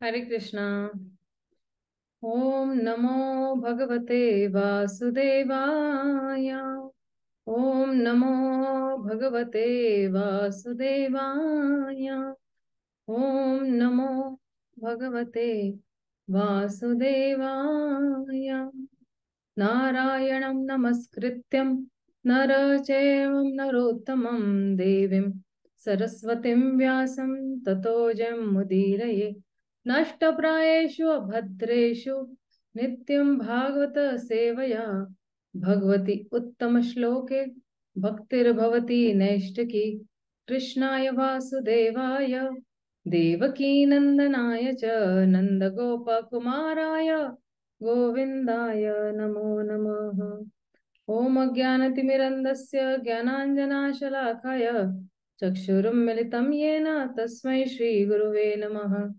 हरे कृष्णा। ओम नमो भगवते वासुदेवाय। ओम नमो भगवते वासुदेवाय। ओम नमो भगवते वासुदेवाय। नारायणं नमस्कृत्यं नर चैवं नरोत्तमं देवीं सरस्वतीं व्यासं ततो जयमुदीरये। नष्टप्रायेषु अभद्रेषु नित्यं भागवत सेवया भगवती उत्तमश्लोके भक्तिर्भवती नैष्टिकी। कृष्णाय वासुदेवाय देवकीनन्दनाय च नन्दगोपकुमाराय गोविन्दाय नमो नमः। ॐ अज्ञानतिमिरन्दस्य ज्ञानाञ्जनाशलाकाय चक्षुरुन्मिलितं येन तस्मै श्रीगुरुवे नमः।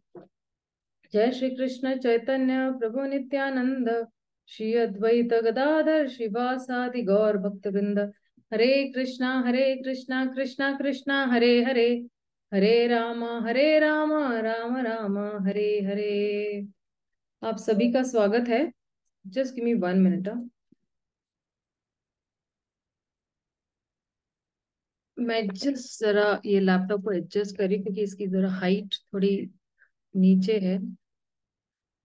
जय श्री कृष्ण चैतन्य प्रभु नित्यानंद श्री अद्वैत गदाधर श्रीवासादि गौर भक्तवृंद। हरे कृष्णा कृष्णा कृष्णा हरे हरे, हरे राम राम राम हरे हरे। आप सभी का स्वागत है। Just give me 1 minute. मैं जस्ट जरा ये लैपटॉप को एडजस्ट करी क्योंकि इसकी जरा हाइट थोड़ी नीचे है।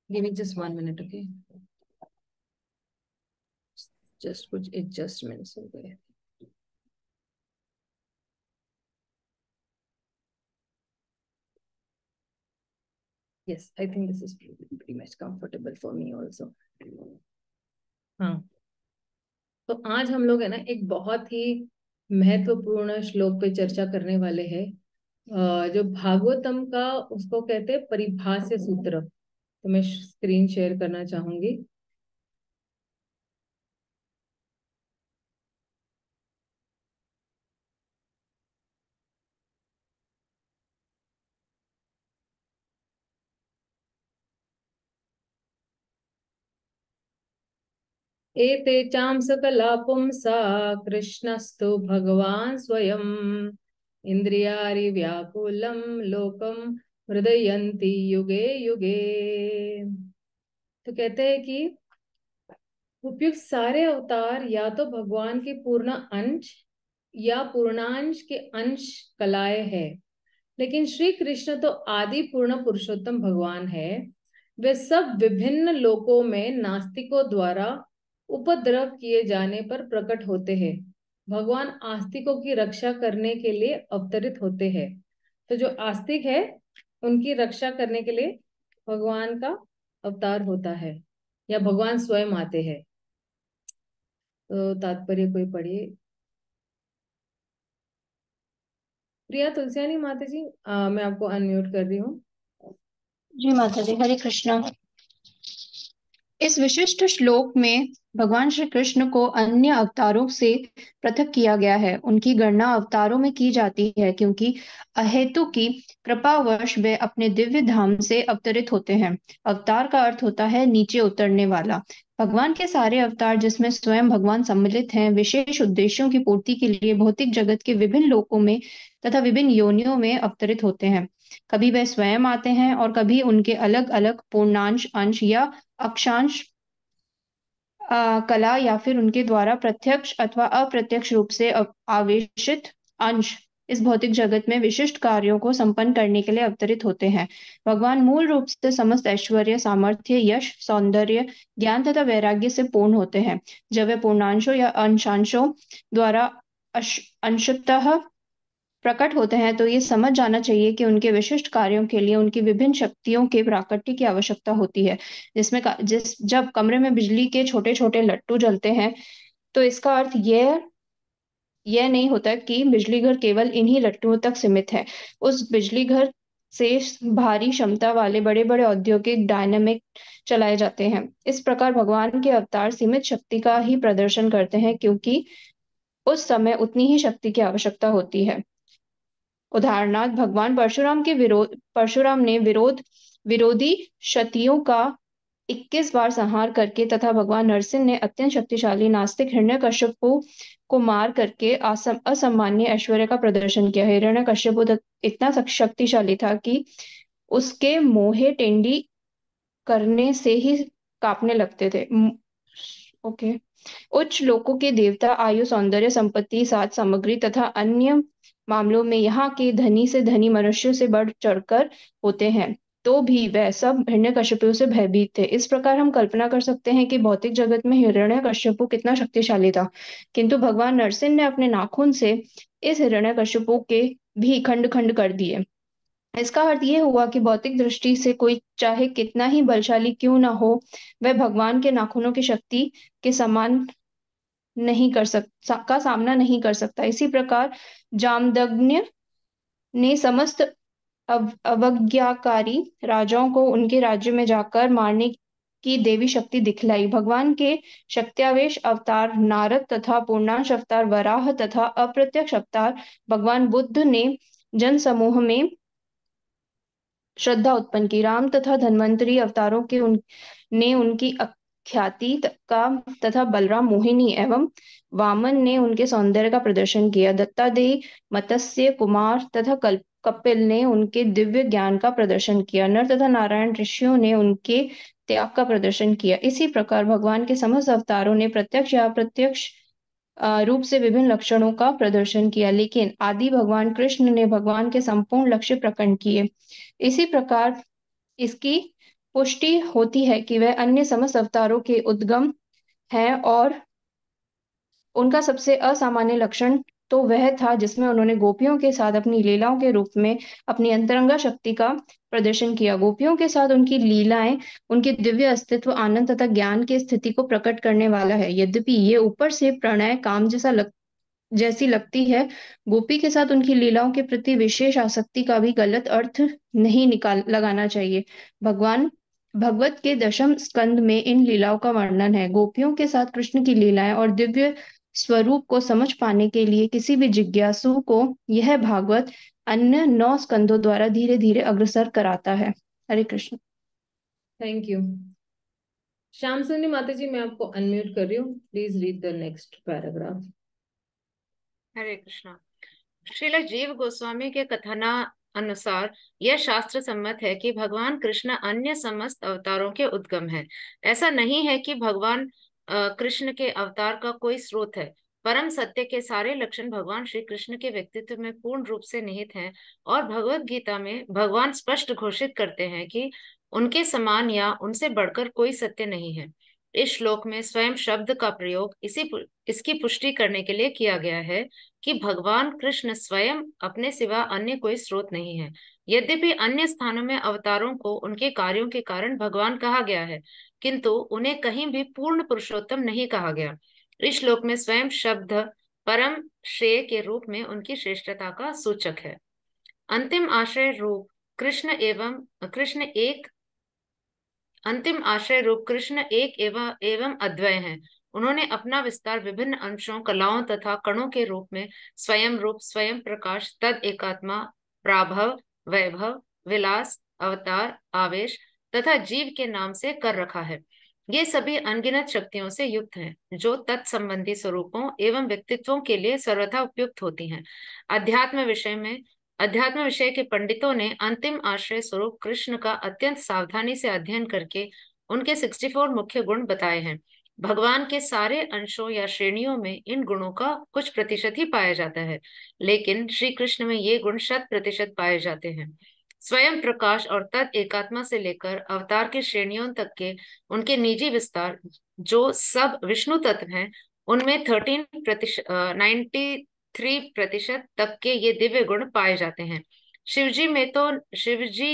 Give me just 1 minute, okay. Just कुछ एडजस्टमेंट्स हो गए। Yes, I think this is pretty much comfortable for me also. हाँ, तो आज हम लोग है ना एक बहुत ही महत्वपूर्ण श्लोक पे चर्चा करने वाले हैं। जो भागवतम का उसको कहते हैं परिभाष्य सूत्र। तो मैं स्क्रीन शेयर करना चाहूंगी। एते चाम सकला पुंसा कृष्णस्तु भगवान स्वयं इंद्रियारि व्याकुलम लोकम हृदयन्ति युगे युगे। तो कहते हैं कि उपयुक्त सारे अवतार या तो भगवान के पूर्ण अंश या पूर्णांश के अंश कलाए है, लेकिन श्री कृष्ण तो आदि पूर्ण पुरुषोत्तम भगवान है। वे सब विभिन्न लोकों में नास्तिकों द्वारा उपद्रव किए जाने पर प्रकट होते हैं। भगवान आस्तिकों की रक्षा करने के लिए अवतरित होते हैं। तो जो आस्तिक है उनकी रक्षा करने के लिए भगवान का अवतार होता है या भगवान स्वयं आते हैं। तो तात्पर्य कोई पढ़िए। प्रिया तुलसियानी माता जी, मैं आपको अनम्यूट कर रही हूँ। जी माता जी, हरे कृष्णा। इस विशिष्ट श्लोक में भगवान श्री कृष्ण को अन्य अवतारों से पृथक किया गया है। उनकी गणना अवतारों में की जाती है क्योंकि अहेतु की कृपावश वे अपने दिव्य धाम से अवतरित होते हैं। अवतार का अर्थ होता है नीचे उतरने वाला। भगवान के सारे अवतार, जिसमें स्वयं भगवान सम्मिलित हैं, विशेष उद्देश्यों की पूर्ति के लिए भौतिक जगत के विभिन्न लोकों में तथा विभिन्न योनियों में अवतरित होते हैं। कभी वह स्वयं आते हैं और कभी उनके अलग अलग पूर्णांश, अंश या अक्षांश कला या फिर उनके द्वारा प्रत्यक्ष अथवा अप्रत्यक्ष रूप से आवेशित अंश इस भौतिक जगत में विशिष्ट कार्यों को संपन्न करने के लिए अवतरित होते हैं। भगवान मूल रूप से समस्त ऐश्वर्य, सामर्थ्य, यश, सौंदर्य, ज्ञान तथा वैराग्य से पूर्ण होते हैं। जब वे पूर्णांशों या अंशांशों द्वारा अंशतः प्रकट होते हैं तो ये समझ जाना चाहिए कि उनके विशिष्ट कार्यों के लिए उनकी विभिन्न शक्तियों के प्राकट्य की आवश्यकता होती है। जब कमरे में बिजली के छोटे छोटे लट्टू जलते हैं तो इसका अर्थ यह नहीं होता कि बिजली घर केवल इन्हीं लट्टुओं तक सीमित है। उस बिजली घर से भारी क्षमता वाले बड़े बड़े औद्योगिक डायनामिक चलाए जाते हैं। इस प्रकार भगवान के अवतार सीमित शक्ति का ही प्रदर्शन करते हैं क्योंकि उस समय उतनी ही शक्ति की आवश्यकता होती है। उदाहरणार्थ, भगवान परशुराम ने विरोधी क्षत्रियों का 21 बार संहार करके तथा भगवान नरसिंह ने अत्यंत शक्तिशाली नास्तिक हिरण्यकश्यप को मार करके असामान्य ऐश्वर्य का प्रदर्शन किया। हिरण्यकश्यप इतना शक्तिशाली था कि उसके मोहे टेंडी करने से ही कांपने लगते थे। ओके। उच्च लोकों के देवता आयु सौंदर्य संपत्ति साज सामग्री तथा अन्य मामलों में यहाँ के धनी से धनी मनुष्यों से बढ़ चढ़कर होते हैं, तो भी वह सब हिरण्यकश्यपु से भयभीत थे। इस प्रकार हम कल्पना कर सकते हैं कि भौतिक जगत में हिरण्यकश्यपु कितना शक्तिशाली था, किंतु भगवान नरसिंह ने अपने नाखून से इस हिरण्यकश्यपु के भी खंड खंड कर दिए। इसका अर्थ ये हुआ कि भौतिक दृष्टि से कोई चाहे कितना ही बलशाली क्यों ना हो, वह भगवान के नाखूनों की शक्ति के समान नहीं कर का सामना नहीं कर सकता। इसी प्रकार जामदग्नि ने समस्त अवज्ञाकारी राजाओं को उनके राज्य में जाकर मारने की देवी शक्ति दिखलाई। भगवान के शक्त्यावेश अवतार नारद तथा पूर्णांश अवतार वराह तथा अप्रत्यक्ष अवतार भगवान बुद्ध ने जन समूह में श्रद्धा उत्पन्न की। राम तथा धन्वंतरी अवतारों के ने उनकी ख्याति का तथा बलराम मोहिनी एवं वामन ने उनके सौंदर्य का प्रदर्शन किया। दत्तादेय मत्स्य कुमार तथा कपिल ने उनके दिव्य ज्ञान का प्रदर्शन किया। नर तथा नारायण ऋषियों ने उनके त्याग का प्रदर्शन किया। इसी प्रकार भगवान के समस्त अवतारों ने प्रत्यक्ष या अप्रत्यक्ष रूप से विभिन्न लक्षणों का प्रदर्शन किया, लेकिन आदि भगवान कृष्ण ने भगवान के संपूर्ण लक्ष्य प्रकट किए। इसी प्रकार इसकी पुष्टि होती है कि वह अन्य समस्त अवतारों के उद्गम है, और उनका सबसे असामान्य लक्षण तो वह था जिसमें उन्होंने गोपियों के साथ अपनी लीलाओं के रूप में अपनी अंतरंगा शक्ति का प्रदर्शन किया। गोपियों के साथ उनकी लीलाएं उनके दिव्य अस्तित्व आनंद तथा ज्ञान की स्थिति को प्रकट करने वाला है। यद्यपि ये ऊपर से प्रणय काम जैसी लगती है, गोपी के साथ उनकी लीलाओं के प्रति विशेष आसक्ति का भी गलत अर्थ नहीं निकाल लगाना चाहिए। भगवान भगवत के दशम स्कंद में इन लीलाओं का वर्णन है। गोपियों के साथ कृष्ण की लीलाएं और दिव्य स्वरूप को समझ पाने के लिए किसी भी जिज्ञासु को यह भागवत अन्य 9 स्कंदों द्वारा धीरे धीरे अग्रसर कराता है। हरे कृष्ण। Thank you. श्याम सुंदरी माता जी, मैं आपको अनम्यूट कर रही हूँ, please read the next paragraph. Hare Krishna. Srila Jiva Goswami के कथना अनुसार यह शास्त्र सम्मत है कि भगवान कृष्ण अन्य समस्त अवतारों के उद्गम है। ऐसा नहीं है कि भगवान कृष्ण के अवतार का कोई स्रोत है। परम सत्य के सारे लक्षण भगवान श्री कृष्ण के व्यक्तित्व में पूर्ण रूप से निहित हैं, और भगवत गीता में भगवान स्पष्ट घोषित करते हैं कि उनके समान या उनसे बढ़कर कोई सत्य नहीं है। इस श्लोक में स्वयं शब्द का प्रयोग इसकी पुष्टि करने के लिए किया गया है कि भगवान कृष्ण स्वयं अपने सिवा अन्य कोई स्रोत नहीं है। यद्यपि अन्य स्थानों में अवतारों को उनके कार्यों के कारण भगवान कहा गया है, किंतु उन्हें कहीं भी पूर्ण पुरुषोत्तम नहीं कहा गया। इस श्लोक में स्वयं शब्द परम श्रेय के रूप में उनकी श्रेष्ठता का सूचक है। अंतिम आश्रय रूप कृष्ण एक एवं अद्वय है। उन्होंने अपना विस्तार विभिन्न अंशों, कलाओं तथा कणों के रूप में स्वयं रूप, स्वयं प्रकाश, तद एकात्मा, प्राभव, वैभव, विलास, अवतार, आवेश तथा जीव के नाम से कर रखा है। ये सभी अनगिनत शक्तियों से युक्त हैं, जो तत्संबंधी स्वरूपों एवं व्यक्तित्वों के लिए सर्वथा उपयुक्त होती हैं। अध्यात्म विषय के पंडितों ने अंतिम आश्रय स्वरूप कृष्ण का अत्यंत सावधानी से अध्ययन करके उनके 64 मुख्य गुण बताए हैं। भगवान के सारे अंशों या श्रेणियों में इन गुणों का कुछ प्रतिशत ही पाया जाता है, लेकिन श्री कृष्ण में ये गुण 100% पाए जाते हैं। स्वयं प्रकाश और तद एकात्मा से लेकर अवतार की श्रेणियों तक के उनके निजी विस्तार, जो सब विष्णु तत्व हैं, उनमें 93% तक के ये दिव्य गुण पाए जाते हैं। शिवजी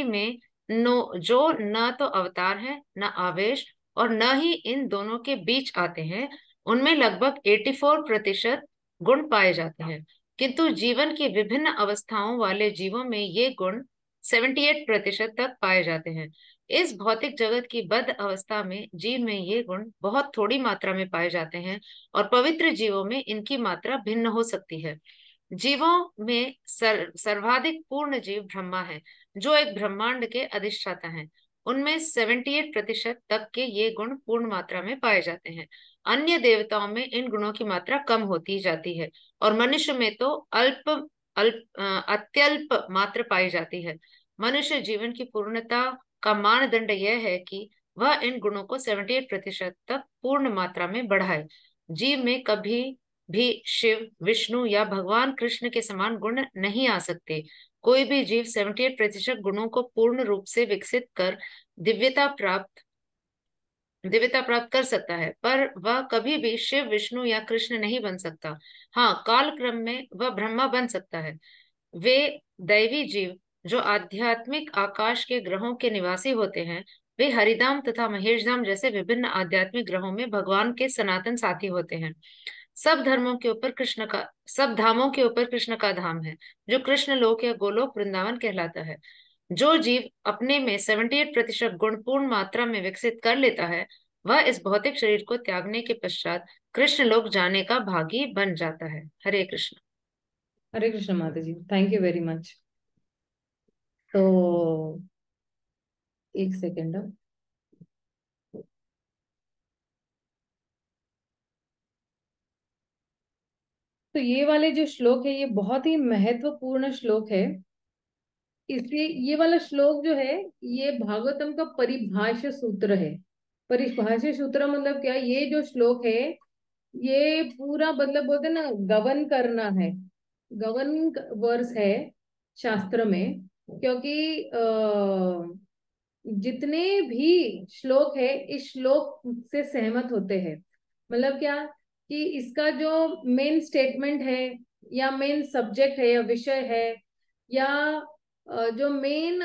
में जो न तो अवतार है, न आवेश, और न ही इन दोनों के बीच आते हैं, उनमें लगभग 84% गुण पाए जाते हैं। किंतु जीवन की विभिन्न अवस्थाओं वाले जीवों में ये गुण 78% तक पाए जाते हैं। इस भौतिक जगत की बद्ध अवस्था में जीव में ये गुण बहुत थोड़ी मात्रा में पाए जाते हैं, और पवित्र जीवों में इनकी मात्रा भिन्न हो सकती है। जीवों में सर्वाधिक पूर्ण जीव ब्रह्मा है, जो एक ब्रह्मांड के अधिष्ठाता हैं। उनमें 78% तक के ये गुण पूर्ण मात्रा में पाए जाते हैं। अन्य देवताओं में इन गुणों की मात्रा कम होती जाती है, और मनुष्य में तो अत्यल्प मात्र पाई जाती है। मनुष्य जीवन की पूर्णता का मानदंड यह है कि वह इन गुणों को 78% तक पूर्ण मात्रा में बढ़ाए। जीव में कभी भी शिव, विष्णु या भगवान कृष्ण के समान गुण नहीं आ सकते। कोई भी जीव 78% गुणों को पूर्ण रूप से विकसित कर दिव्यता प्राप्त दिव्यता प्राप्त कर सकता है, पर वह कभी भी शिव, विष्णु या कृष्ण नहीं बन सकता। हाँ, काल क्रम में वह ब्रह्मा बन सकता है। वे दैवी जीव जो आध्यात्मिक आकाश के ग्रहों के निवासी होते हैं, वे हरिधाम तथा महेशधाम जैसे विभिन्न आध्यात्मिक ग्रहों में भगवान के सनातन साथी होते हैं। सब धामों के ऊपर कृष्ण का धाम है, जो कृष्ण लोक या गोलोक वृंदावन कहलाता है। जो जीव अपने में 78% गुण पूर्ण मात्रा में विकसित कर लेता है, वह इस भौतिक शरीर को त्यागने के पश्चात कृष्ण लोक जाने का भागी बन जाता है। हरे कृष्ण। हरे कृष्ण माता जी, थैंक यू वेरी मच। तो एक सेकेंड। तो ये वाले जो श्लोक है ये बहुत ही महत्वपूर्ण श्लोक है। इसलिए ये वाला श्लोक जो है ये भागवतम का परिभाष्य सूत्र है। परिभाष्य सूत्र मतलब क्या, ये जो श्लोक है ये पूरा मतलब बोलते हैं ना गवर्न करना है, गवर्निंग वर्स है शास्त्र में। क्योंकि जितने भी श्लोक है इस श्लोक से सहमत होते हैं। मतलब क्या कि इसका जो मेन स्टेटमेंट है या मेन सब्जेक्ट है या विषय है या जो मेन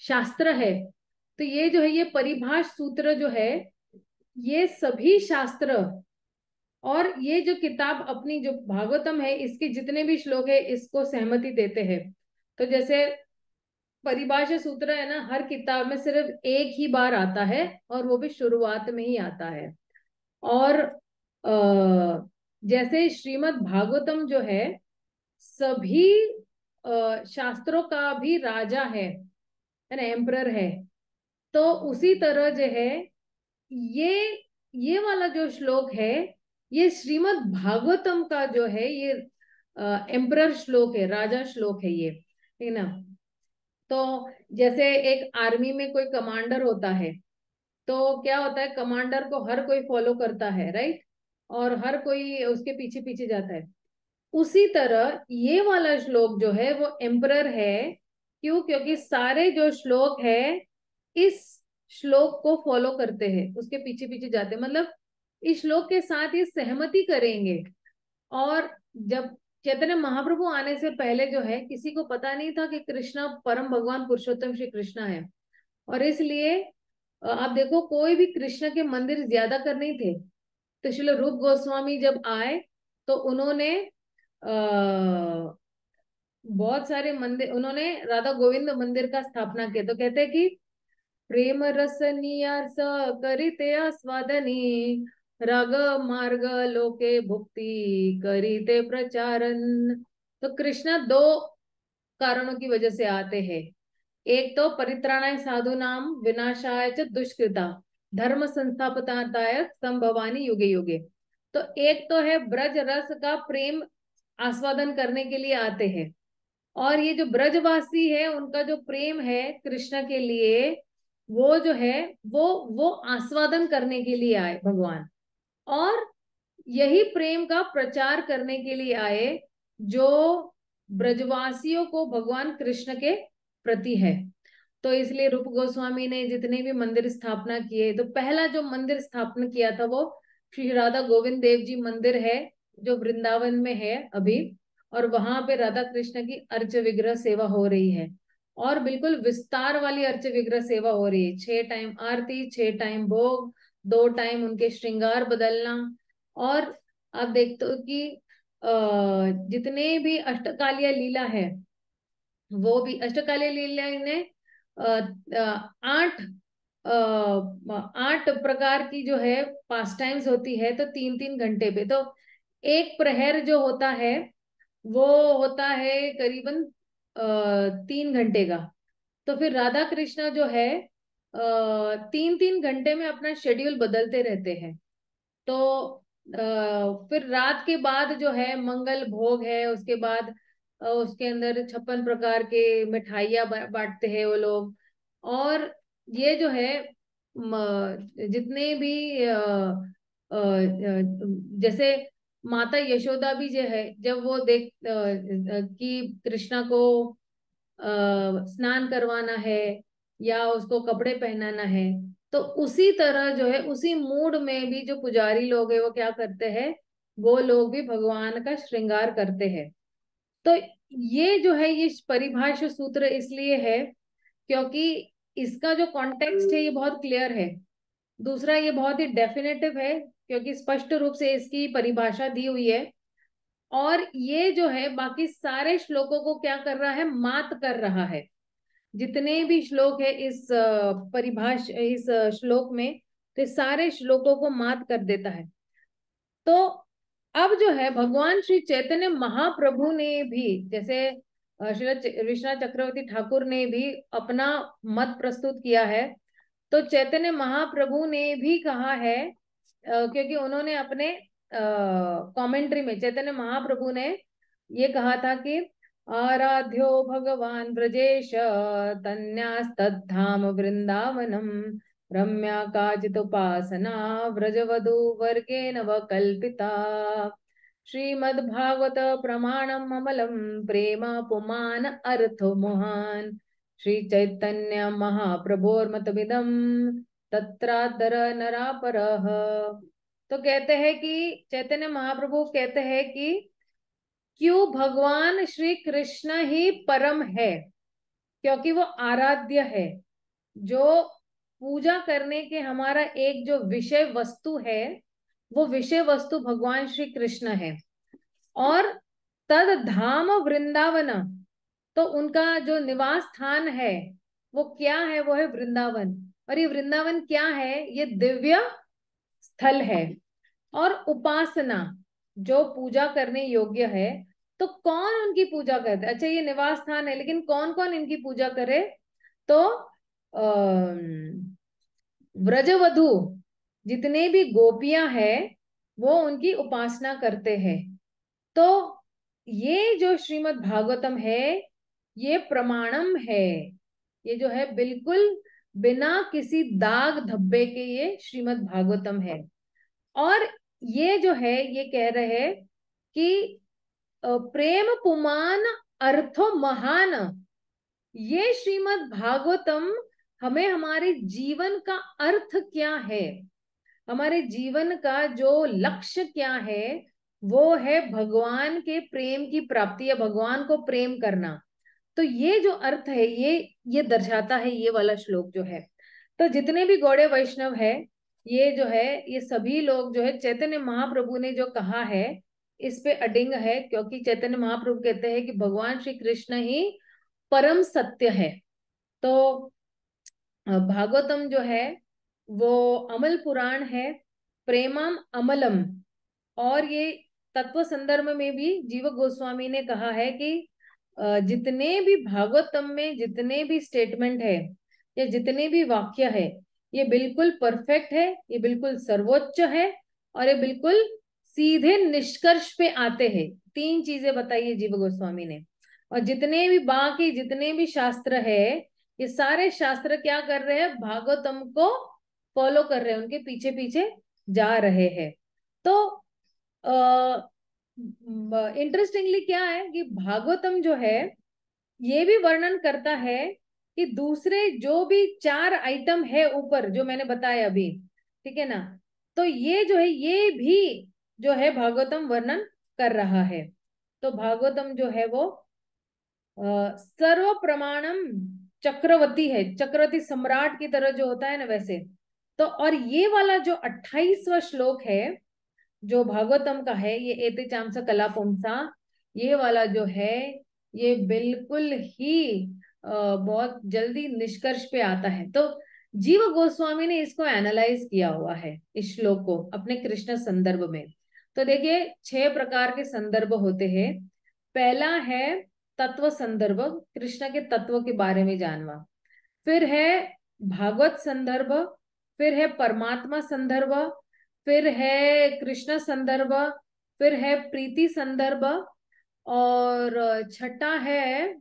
शास्त्र है, तो ये जो है ये परिभाष सूत्र जो है ये सभी शास्त्र और ये जो किताब अपनी जो भागवतम है इसके जितने भी श्लोक है इसको सहमति देते हैं। तो जैसे परिभाषा सूत्र है ना, हर किताब में सिर्फ एक ही बार आता है और वो भी शुरुआत में ही आता है। और जैसे श्रीमद् भागवतम जो है सभी शास्त्रों का भी राजा है ना, एम्परर है। तो उसी तरह जो है ये ये वाला जो श्लोक है ये श्रीमद् भागवतम का जो है ये एम्परर श्लोक है, राजा श्लोक है ये, है ना। तो जैसे एक आर्मी में कोई कमांडर होता है तो क्या होता है, कमांडर को हर कोई फॉलो करता है, राइट, और हर कोई उसके पीछे पीछे जाता है। उसी तरह ये वाला श्लोक जो है वो एम्परर है। क्यों? क्योंकि सारे जो श्लोक है इस श्लोक को फॉलो करते हैं, उसके पीछे पीछे जाते हैं, मतलब इस श्लोक के साथ ये सहमति करेंगे। और जब चैतन्य महाप्रभु आने से पहले जो है किसी को पता नहीं था कि कृष्णा परम भगवान पुरुषोत्तम श्री कृष्णा है। और इसलिए आप देखो कोई भी कृष्ण के मंदिर ज्यादा कर नहीं थे। तो श्रील रूप गोस्वामी जब आए तो उन्होंने बहुत सारे मंदिर, उन्होंने राधा गोविंद मंदिर का स्थापना किया। तो कहते हैं कि प्रेम रस नियास करिते आस्वादनी राग मार्ग लोके भुक्ति करिते प्रचारन। तो कृष्णा दो कारणों की वजह से आते हैं। एक तो परित्राणाय साधु नाम विनाशाय च दुष्कृता धर्म संस्थापनाय संभवानी युगे युगे। तो एक तो है ब्रज रस का प्रेम आस्वादन करने के लिए आते हैं, और ये जो ब्रजवासी है उनका जो प्रेम है कृष्ण के लिए वो जो है वो आस्वादन करने के लिए आए भगवान। और यही प्रेम का प्रचार करने के लिए आए जो ब्रजवासियों को भगवान कृष्ण के प्रति है। तो इसलिए रूप गोस्वामी ने जितने भी मंदिर स्थापना किए, तो पहला जो मंदिर स्थापना किया था वो श्री राधा गोविंद देव जी मंदिर है जो वृंदावन में है अभी। और वहां पे राधा कृष्ण की अर्च विग्रह सेवा हो रही है, और बिल्कुल विस्तार वाली अर्च विग्रह सेवा हो रही है। 6 टाइम आरती, 6 टाइम भोग, 2 टाइम उनके श्रृंगार बदलना। और आप देखते हो कि जितने भी अष्टकालिया लीला है वो भी अष्टकालिया लीला ने 8 8 प्रकार की जो है पास टाइम्स होती है, तो 3-3 घंटे पे। तो एक प्रहर जो होता है वो होता है करीबन 3 घंटे का। तो फिर राधा कृष्णा जो है 3-3 घंटे में अपना शेड्यूल बदलते रहते हैं। तो फिर रात के बाद जो है मंगल भोग है, उसके बाद उसके अंदर 56 प्रकार के मिठाइयाँ बांटते हैं वो लोग। और ये जो है जितने भी जैसे माता यशोदा भी जो है, जब वो देख कि कृष्णा को स्नान करवाना है या उसको कपड़े पहनाना है, तो उसी तरह जो है उसी मूड में भी जो पुजारी लोग हैं वो क्या करते हैं, वो लोग भी भगवान का श्रृंगार करते हैं। तो ये जो है ये परिभाषा सूत्र इसलिए है क्योंकि इसका जो कॉन्टेक्स्ट है ये बहुत क्लियर है। दूसरा ये बहुत ही डेफिनेटिव है क्योंकि स्पष्ट रूप से इसकी परिभाषा दी हुई है। और ये जो है बाकी सारे श्लोकों को क्या कर रहा है, मात कर रहा है। जितने भी श्लोक है इस इस श्लोक में, तो सारे श्लोकों को मात कर देता है। तो अब जो है भगवान श्री चैतन्य महाप्रभु ने भी, जैसे श्री विश्वनाथ चक्रवर्ती ठाकुर ने भी अपना मत प्रस्तुत किया है, तो चैतन्य महाप्रभु ने भी कहा है, क्योंकि उन्होंने अपने कमेंट्री में चैतन्य महाप्रभु ने ये कहा था कि आराध्यो भगवान ब्रजेश तन्यास्तद्धाम वृंदावनम रम्या काचिदुपासना व्रजवधू वर्गेण वकल्पिता श्रीमद्भागवत प्रमाणम अमलम प्रेम पुमान अर्थो मोहन श्री चैतन्य महाप्रभोर्मतमिदं तत्रादर नरापरः। तो कहते हैं कि चैतन्य महाप्रभु कहते हैं कि क्यों भगवान श्री कृष्ण ही परम है, क्योंकि वो आराध्य है। जो पूजा करने के हमारा एक जो विषय वस्तु है, वो विषय वस्तु भगवान श्री कृष्ण है। और तद धाम वृंदावन, तो उनका जो निवास स्थान है वो क्या है, वो है वृंदावन। और ये वृंदावन क्या है, ये दिव्य स्थल है। और उपासना जो पूजा करने योग्य है, तो कौन उनकी पूजा करते, अच्छा ये निवास स्थान है लेकिन कौन कौन इनकी पूजा करे, तो व्रजवधु जितने भी गोपियां हैं वो उनकी उपासना करते हैं। तो ये जो श्रीमद् भागवतम है ये प्रमाणम है, ये जो है बिल्कुल बिना किसी दाग धब्बे के ये श्रीमद् भागवतम है। और ये जो है ये कह रहे हैं कि प्रेम पुमान अर्थो महान, ये श्रीमद् भागवतम हमें हमारे जीवन का अर्थ क्या है, हमारे जीवन का जो लक्ष्य क्या है, वो है भगवान के प्रेम की प्राप्ति या भगवान को प्रेम करना। तो ये जो अर्थ है ये दर्शाता है ये वाला श्लोक जो है। तो जितने भी गौड़े वैष्णव है ये जो है ये सभी लोग जो है चैतन्य महाप्रभु ने जो कहा है इस पे अडिंग है, क्योंकि चैतन्य महाप्रभु कहते हैं कि भगवान श्री कृष्ण ही परम सत्य है। तो भागवतम जो है वो अमल पुराण है, प्रेमम अमलम। और ये तत्व संदर्भ में भी जीव गोस्वामी ने कहा है कि जितने भी भागवतम में जितने भी स्टेटमेंट है या जितने भी वाक्य है ये बिल्कुल परफेक्ट है, ये बिल्कुल सर्वोच्च है और ये बिल्कुल सीधे निष्कर्ष पे आते हैं। 3 चीजें बताई है जीव गोस्वामी ने। और जितने भी बाकी जितने भी शास्त्र है ये सारे शास्त्र क्या कर रहे हैं, भागवतम को फॉलो कर रहे हैं, उनके पीछे पीछे जा रहे हैं। तो इंटरेस्टिंगली क्या है कि भागवतम जो है ये भी वर्णन करता है कि दूसरे जो भी 4 आइटम है ऊपर जो मैंने बताया अभी, ठीक है ना, तो ये जो है ये भी जो है भागवतम वर्णन कर रहा है। तो भागवतम जो है वो सर्व प्रमाणम चक्रवर्ती है, चक्रवर्ती सम्राट की तरह जो होता है ना वैसे। तो और ये वाला जो 28वां श्लोक है जो भागवतम का है, ये एते चामसा कला पुंसा, ये वाला जो है ये बिल्कुल ही बहुत जल्दी निष्कर्ष पे आता है। तो जीव गोस्वामी ने इसको एनालाइज किया हुआ है इस श्लोक को अपने कृष्ण संदर्भ में। तो देखिए 6 प्रकार के संदर्भ होते हैं। पहला है तत्व संदर्भ, कृष्ण के तत्व के बारे में जानवा। फिर है भागवत संदर्भ, फिर है परमात्मा संदर्भ, फिर है कृष्ण संदर्भ, फिर है प्रीति संदर्भ, और छठा है,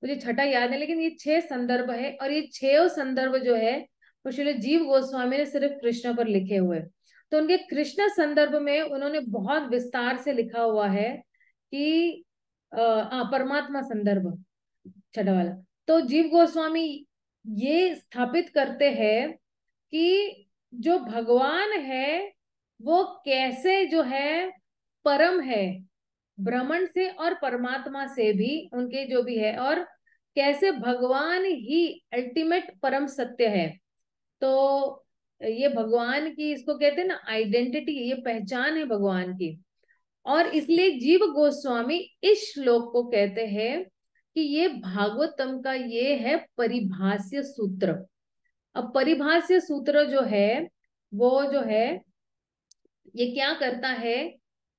मुझे छठा याद है, लेकिन ये 6 संदर्भ है, और ये 6 संदर्भ जो है वो श्रील जीव गोस्वामी ने सिर्फ कृष्ण पर लिखे हुए। तो उनके कृष्ण संदर्भ में उन्होंने बहुत विस्तार से लिखा हुआ है कि परमात्मा संदर्भ छठा वाला। तो जीव गोस्वामी ये स्थापित करते हैं कि जो भगवान है वो कैसे जो है परम है, ब्रह्मांड से और परमात्मा से भी, उनके जो भी है, और कैसे भगवान ही अल्टीमेट परम सत्य है। तो ये भगवान की, इसको कहते हैं ना आइडेंटिटी, ये पहचान है भगवान की। और इसलिए जीव गोस्वामी इस श्लोक को कहते हैं कि ये भागवतम का ये है परिभाष्य सूत्र। अब परिभाष्य सूत्र जो है वो जो है ये क्या करता है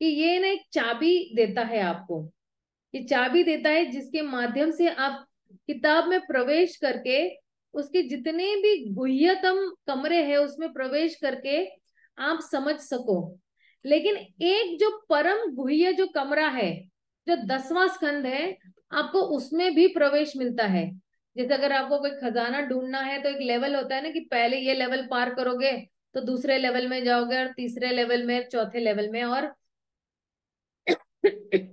कि ये ना एक चाबी देता है आपको। ये चाबी देता है जिसके माध्यम से आप किताब में प्रवेश करके उसके जितने भी गुह्यतम कमरे हैं उसमें प्रवेश करके आप समझ सको। लेकिन एक जो परम गुह्य जो कमरा है, जो 10वां स्कंद है, आपको उसमें भी प्रवेश मिलता है। जैसे अगर आपको कोई खजाना ढूंढना है तो एक लेवल होता है ना कि पहले ये लेवल पार करोगे तो दूसरे लेवल में जाओगे, और तीसरे लेवल में, चौथे लेवल में, और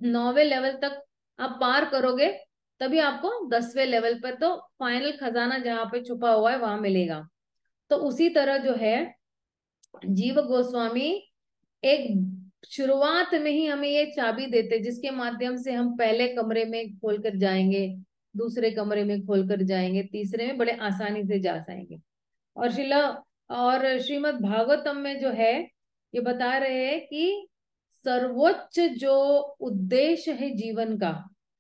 9वें लेवल तक आप पार करोगे तभी आपको 10वें लेवल पर तो फाइनल खजाना जहां पे छुपा हुआ है वहां मिलेगा। तो उसी तरह जो है जीव गोस्वामी एक शुरुआत में ही हमें ये चाबी देते जिसके माध्यम से हम पहले कमरे में खोलकर जाएंगे, दूसरे कमरे में खोलकर जाएंगे, तीसरे में बड़े आसानी से जा जाएंगे। और श्रीमद् भागवतम में जो है ये बता रहे हैं कि सर्वोच्च जो उद्देश्य है जीवन का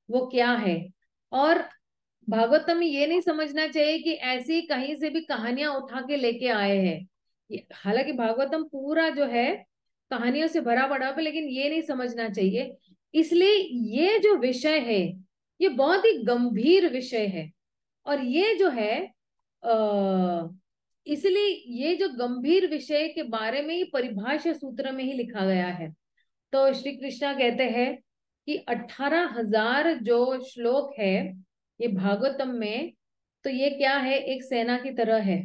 वो क्या है। और भागवतम में ये नहीं समझना चाहिए कि ऐसी कहीं से भी कहानियां उठा के लेके आए हैं। हालांकि भागवतम पूरा जो है कहानियों से भरा पड़ा है, लेकिन ये नहीं समझना चाहिए। इसलिए ये जो विषय है ये बहुत ही गंभीर विषय है। और ये जो है इसलिए ये जो गंभीर विषय के बारे में ही परिभाषा सूत्र में ही लिखा गया है। तो श्री कृष्णा कहते हैं कि 18,000 जो श्लोक है ये भागवतम में, तो ये क्या है, एक सेना की तरह है।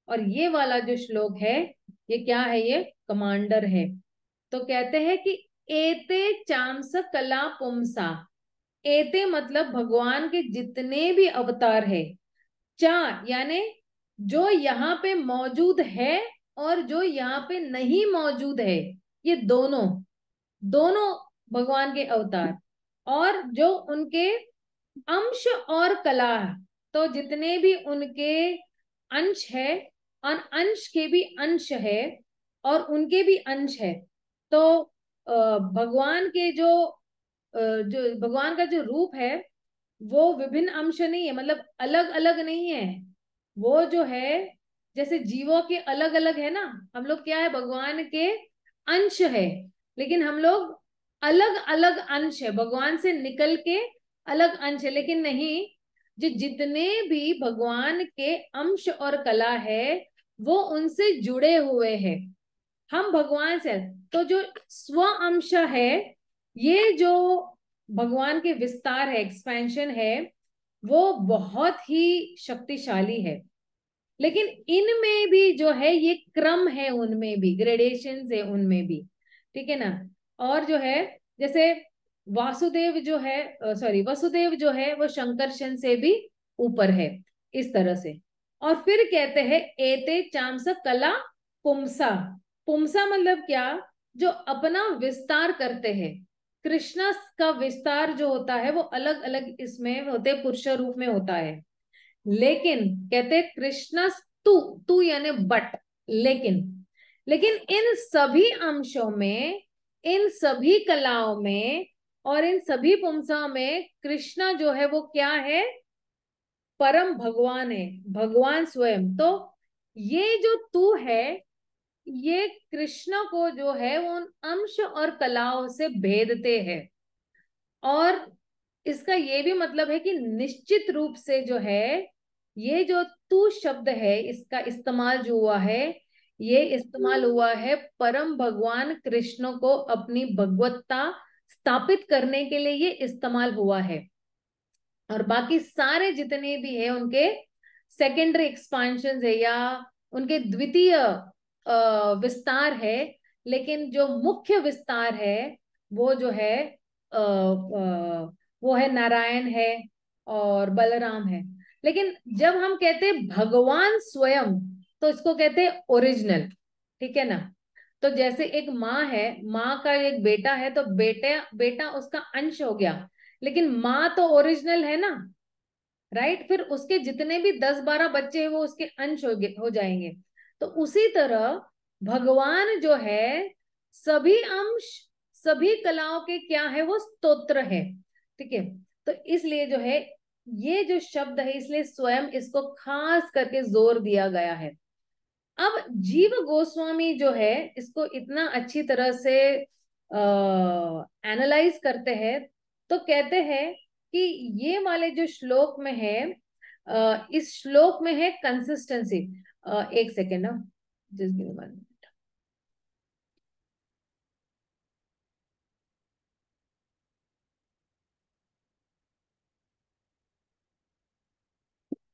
और ये वाला जो श्लोक है ये क्या है, ये कमांडर है। तो कहते हैं कि एते चांस कला पुंसा, एते मतलब भगवान के जितने भी अवतार है, चा यानी जो यहाँ पे मौजूद है और जो यहाँ पे नहीं मौजूद है, ये दोनों दोनों भगवान के अवतार, और जो उनके अंश और कला, तो जितने भी उनके अंश है और अंश के भी अंश है और उनके भी अंश है। तो भगवान के जो भगवान का जो रूप है वो विभिन्न अंश नहीं है, मतलब अलग अलग नहीं है। वो जो है जैसे जीवों के अलग अलग है ना, हम लोग क्या है, भगवान के अंश है, लेकिन हम लोग अलग अलग अंश है, भगवान से निकल के अलग अंश है। लेकिन नहीं, जो जितने भी भगवान के अंश और कला है वो उनसे जुड़े हुए हैं, हम भगवान से। तो जो स्व अंश है, ये जो भगवान के विस्तार है, एक्सपेंशन है, वो बहुत ही शक्तिशाली है। लेकिन इनमें भी जो है ये क्रम है, उनमें भी ग्रेडेशन है, उनमें भी, ठीक है ना। और जो है जैसे वासुदेव जो है, वसुदेव जो है वो शंकरशन से भी ऊपर है, इस तरह से। और फिर कहते हैं एते चांस कला पुंसा, पुंसा मतलब क्या, जो अपना विस्तार करते हैं। कृष्ण का विस्तार जो होता है वो अलग अलग इसमें होते, पुरुष रूप में होता है। लेकिन कहते कृष्ण तू, तू यानी बट, लेकिन लेकिन इन सभी अंशों में, इन सभी कलाओं में और इन सभी पुंसों में कृष्णा जो है वो क्या है, परम भगवान है, भगवान स्वयं। तो ये जो तू है ये कृष्ण को जो है वो उन अंश और कलाओं से भेदते हैं। और इसका ये भी मतलब है कि निश्चित रूप से जो है ये जो तू शब्द है इसका इस्तेमाल जो हुआ है ये इस्तेमाल हुआ है परम भगवान कृष्ण को अपनी भगवत्ता स्थापित करने के लिए, ये इस्तेमाल हुआ है। और बाकी सारे जितने भी है उनके सेकेंडरी एक्सपांशन है या उनके द्वितीय विस्तार है, लेकिन जो मुख्य विस्तार है वो जो है वो है नारायण है और बलराम है। लेकिन जब हम कहते हैं भगवान स्वयं, तो इसको कहते हैं ओरिजिनल, ठीक है ना। तो जैसे एक माँ है, माँ का एक बेटा है, तो बेटा बेटा उसका अंश हो गया, लेकिन माँ तो ओरिजिनल है ना, राइट। फिर उसके जितने भी 10-12 बच्चे हैं वो उसके अंश हो जाएंगे। तो उसी तरह भगवान जो है सभी अंश सभी कलाओं के क्या है, वो स्तोत्र है, ठीक है। तो इसलिए जो है ये जो शब्द है, इसलिए स्वयं इसको खास करके जोर दिया गया है। अब जीव गोस्वामी जो है इसको इतना अच्छी तरह से एनालाइज करते हैं, तो कहते हैं कि ये वाले जो श्लोक में है, इस श्लोक में है कंसिस्टेंसी। एक सेकेंड ना, just give me one.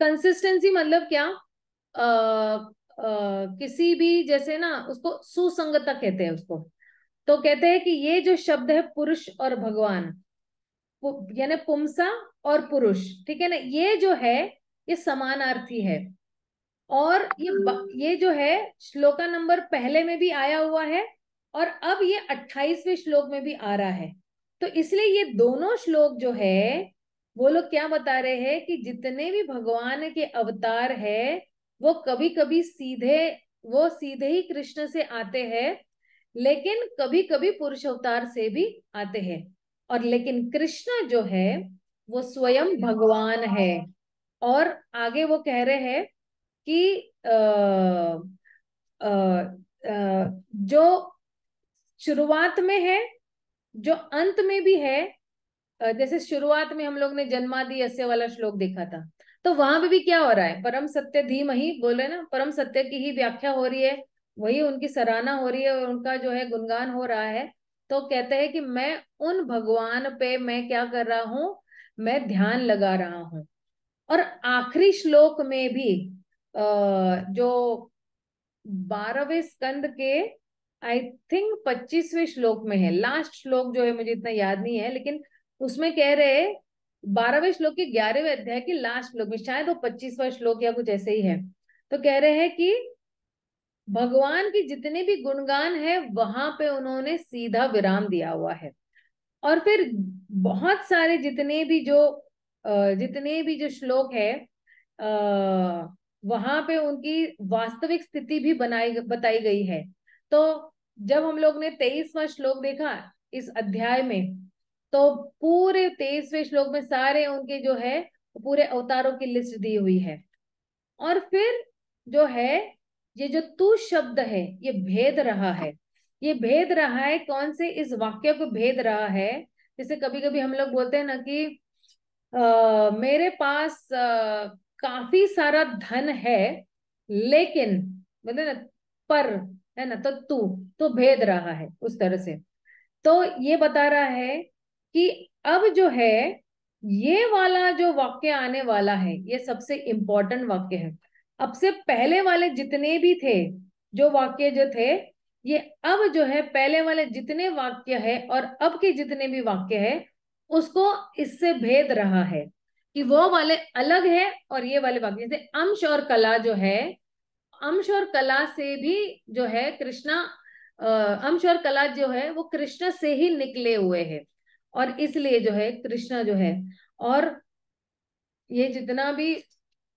Consistency मतलब क्या, किसी भी जैसे ना उसको सुसंगतता कहते हैं उसको। तो कहते हैं कि ये जो शब्द है पुरुष और भगवान, यानी पुंसा और पुरुष, ठीक है ना, ये जो है ये समानार्थी है। और ये जो है श्लोका नंबर पहले में भी आया हुआ है, और अब ये 28वें श्लोक में भी आ रहा है। तो इसलिए ये दोनों श्लोक जो है वो लोग क्या बता रहे हैं कि जितने भी भगवान के अवतार है वो कभी कभी सीधे ही कृष्ण से आते हैं, लेकिन कभी कभी पुरुष अवतार से भी आते हैं। और लेकिन कृष्ण जो है वो स्वयं भगवान है। और आगे वो कह रहे हैं कि जो शुरुआत में है, जो अंत में भी है। जैसे शुरुआत में हम लोग ने जन्मादि यस्य वाला श्लोक देखा था, तो वहां पे भी क्या हो रहा है, परम सत्य धीमहि बोले ना, परम सत्य की ही व्याख्या हो रही है, वही उनकी सराहना हो रही है और उनका जो है गुणगान हो रहा है। तो कहते हैं कि मैं उन भगवान पे मैं क्या कर रहा हूं, मैं ध्यान लगा रहा हूं। और आखिरी श्लोक में भी जो 12वें स्कंद के आई थिंक 25वें श्लोक में है, लास्ट श्लोक जो है मुझे इतना याद नहीं है, लेकिन उसमें कह रहे 12वें श्लोक के 11वें अध्याय के लास्ट श्लोक में, शायद वो 25वां श्लोक या कुछ ऐसे ही है। तो कह रहे हैं कि भगवान की जितने भी गुणगान है वहां पे उन्होंने सीधा विराम दिया हुआ है। और फिर बहुत सारे जितने भी जो श्लोक है वहां पे उनकी वास्तविक स्थिति भी बताई गई है। तो जब हम लोग ने 23वां श्लोक देखा इस अध्याय में, तो पूरे 23वें श्लोक में सारे उनके जो है पूरे अवतारों की लिस्ट दी हुई है। और फिर जो है ये जो तू शब्द है ये भेद रहा है, ये भेद रहा है कौन से, इस वाक्य को भेद रहा है। जैसे कभी कभी हम लोग बोलते हैं ना कि मेरे पास काफी सारा धन है, लेकिन मतलब ना पर, है ना, तो तू तो भेद रहा है उस तरह से। तो ये बता रहा है कि अब जो है ये वाला जो वाक्य आने वाला है ये सबसे इंपॉर्टेंट वाक्य है। अब से पहले वाले जितने भी थे जो वाक्य जो थे, ये अब जो है पहले वाले जितने वाक्य है और अब के जितने भी वाक्य है उसको इससे भेद रहा है कि वो वाले अलग है और ये वाले वाक्य, जैसे अंश और कला जो है, अंश और कला से भी जो है कृष्णा, अंश और कला जो है वो कृष्ण से ही निकले हुए हैं। और इसलिए जो है कृष्ण जो है, और ये जितना भी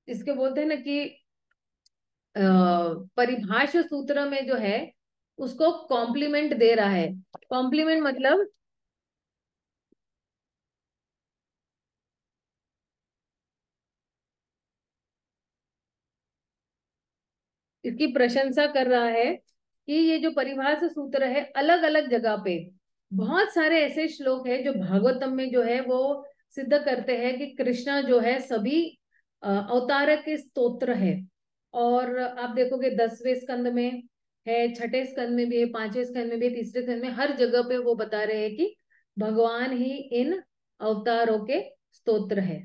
इसके बोलते हैं ना कि परिभाषा सूत्र में जो है उसको कॉम्प्लीमेंट दे रहा है। कॉम्प्लीमेंट मतलब इसकी प्रशंसा कर रहा है कि ये जो परिभाषा सूत्र है अलग अलग जगह पे बहुत सारे ऐसे श्लोक है जो भागवतम में जो है वो सिद्ध करते हैं कि कृष्णा जो है सभी अवतार के स्तोत्र है। और आप देखोगे 10वें स्कंद में है, छठे स्कंद में भी है, पांचवें स्कंद में भी है, तीसरे स्कंद में, हर जगह पे वो बता रहे हैं कि भगवान ही इन अवतारों के स्तोत्र है।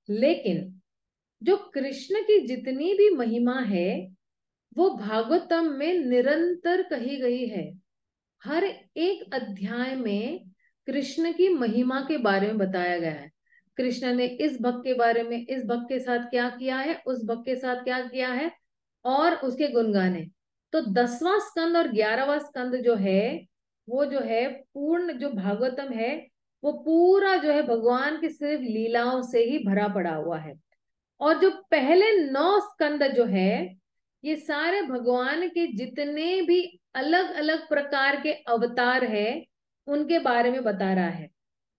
लेकिन जो कृष्ण की जितनी भी महिमा है वो भागवतम में निरंतर कही गई है। हर एक अध्याय में कृष्ण की महिमा के बारे में बताया गया है। कृष्ण ने इस भक्त के बारे में, इस भक्त के साथ क्या किया है, उस भक्त के साथ क्या किया है, और उसके गुणगान है। तो 10वां स्कंद और 11वां स्कंद जो है वो जो है पूर्ण, जो भागवतम है वो पूरा जो है भगवान की सिर्फ लीलाओं से ही भरा पड़ा हुआ है। और जो पहले 9 स्कंद जो है ये सारे भगवान के जितने भी अलग अलग प्रकार के अवतार है उनके बारे में बता रहा है।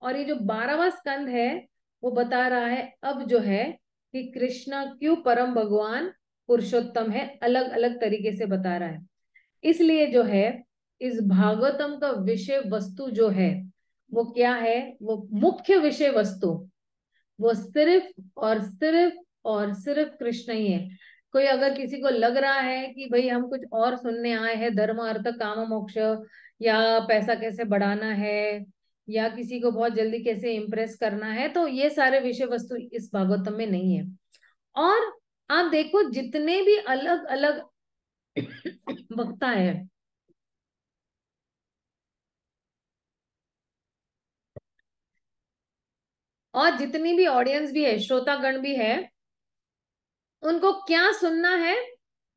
और ये जो 12वां स्कंद है वो बता रहा है अब जो है कि कृष्ण क्यों परम भगवान पुरुषोत्तम है, अलग अलग तरीके से बता रहा है। इसलिए जो है इस भागवतम का विषय वस्तु जो है वो क्या है, वो मुख्य विषय वस्तु वो सिर्फ और सिर्फ और सिर्फ कृष्ण ही है। कोई अगर किसी को लग रहा है कि भाई हम कुछ और सुनने आए हैं, धर्म अर्थ काम मोक्ष, या पैसा कैसे बढ़ाना है, या किसी को बहुत जल्दी कैसे इम्प्रेस करना है, तो ये सारे विषय वस्तु इस भागवतम में नहीं है। और आप देखो जितने भी अलग अलग वक्ता है, और जितनी भी ऑडियंस भी है, श्रोतागण भी है, उनको क्या सुनना है,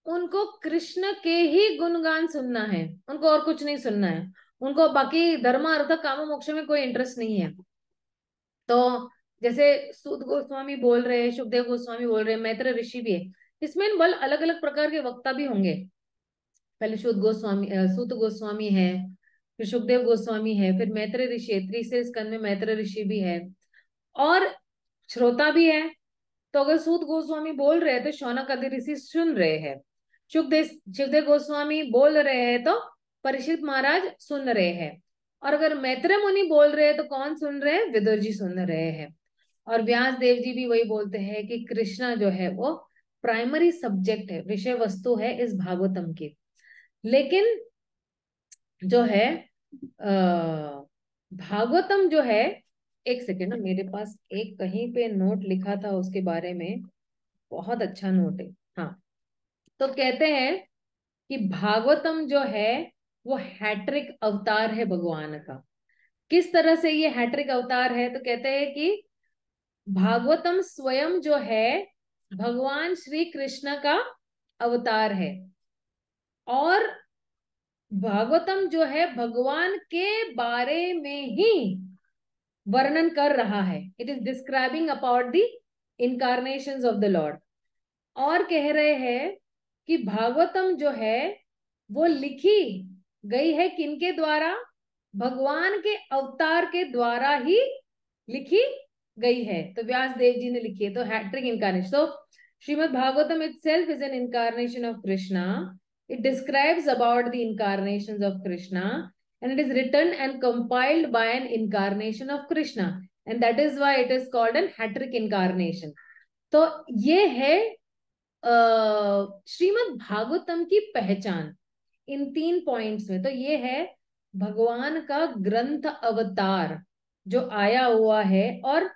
उनको कृष्ण के ही गुणगान सुनना है, उनको और कुछ नहीं सुनना है। उनको बाकी धर्म अर्थ काम मोक्ष में कोई इंटरेस्ट नहीं है। तो जैसे सूत गोस्वामी बोल रहे हैं, सुखदेव गोस्वामी बोल रहे हैं, मैत्र ऋषि भी है, इसमें बल अलग अलग प्रकार के वक्ता भी होंगे। पहले सूत गोस्वामी है, फिर सुखदेव गोस्वामी है, फिर मैत्र ऋषि है, तीसरे स्कंद में मैत्र ऋषि भी है, और श्रोता भी है। तो अगर सूत गोस्वामी बोल रहे हैं तो शौनक आदि ऋषि सुन रहे हैं, सुखदेव सुखदेव गोस्वामी बोल रहे हैं तो परीक्षित महाराज सुन रहे हैं, और अगर मैत्र मुनि बोल रहे हैं तो कौन सुन रहे हैं, विदुर जी सुन रहे हैं। और व्यास देव जी भी वही बोलते हैं कि कृष्णा जो है वो प्राइमरी सब्जेक्ट है, विषय वस्तु है इस भागवतम की। लेकिन जो है भागवतम जो है, एक सेकेंड, मेरे पास एक कहीं पे नोट लिखा था उसके बारे में, बहुत अच्छा नोट है। हाँ, तो कहते हैं कि भागवतम जो है वो हैट्रिक अवतार है भगवान का। किस तरह से ये हैट्रिक अवतार है, तो कहते हैं कि भागवतम स्वयं जो है भगवान श्री कृष्ण का अवतार है, और भागवतम जो है भगवान के बारे में ही वर्णन कर रहा है। It is describing about the incarnations of the Lord. और कह रहे हैं कि भागवतम जो है वो लिखी गई है किनके द्वारा, भगवान के अवतार के द्वारा ही लिखी गई है। तो व्यास देव जी ने लिखी है, तो हैट्रिक इनकारनेशन। तो Shrimad Bhagavatam itself is an incarnation of Krishna. It describes about the incarnations of Krishna, and it is written and compiled by an incarnation of Krishna, and that is why it is called an hattric incarnation. तो ये है श्रीमद् भागवतम की पहचान इन 3 points में। तो ये है भगवान का ग्रंथ अवतार जो आया हुआ है। और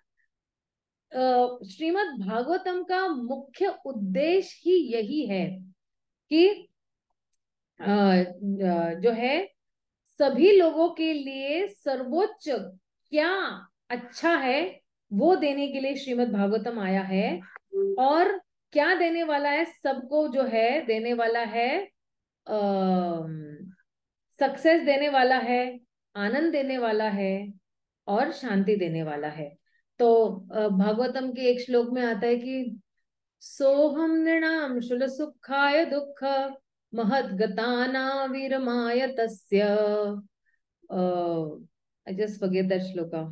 श्रीमद् भागवतम का मुख्य उद्देश्य ही यही है कि जो है सभी लोगों के लिए सर्वोच्च क्या अच्छा है वो देने के लिए श्रीमद् भागवतम आया है। और क्या देने वाला है, सबको जो है देने वाला है, सक्सेस देने वाला है, आनंद देने वाला है, और शांति देने वाला है। तो भागवतम के एक श्लोक में आता है कि सोहम नृणाम शूल सुखाय दुख महद्गताना वीरमाय तस्य। I just forget that shloka,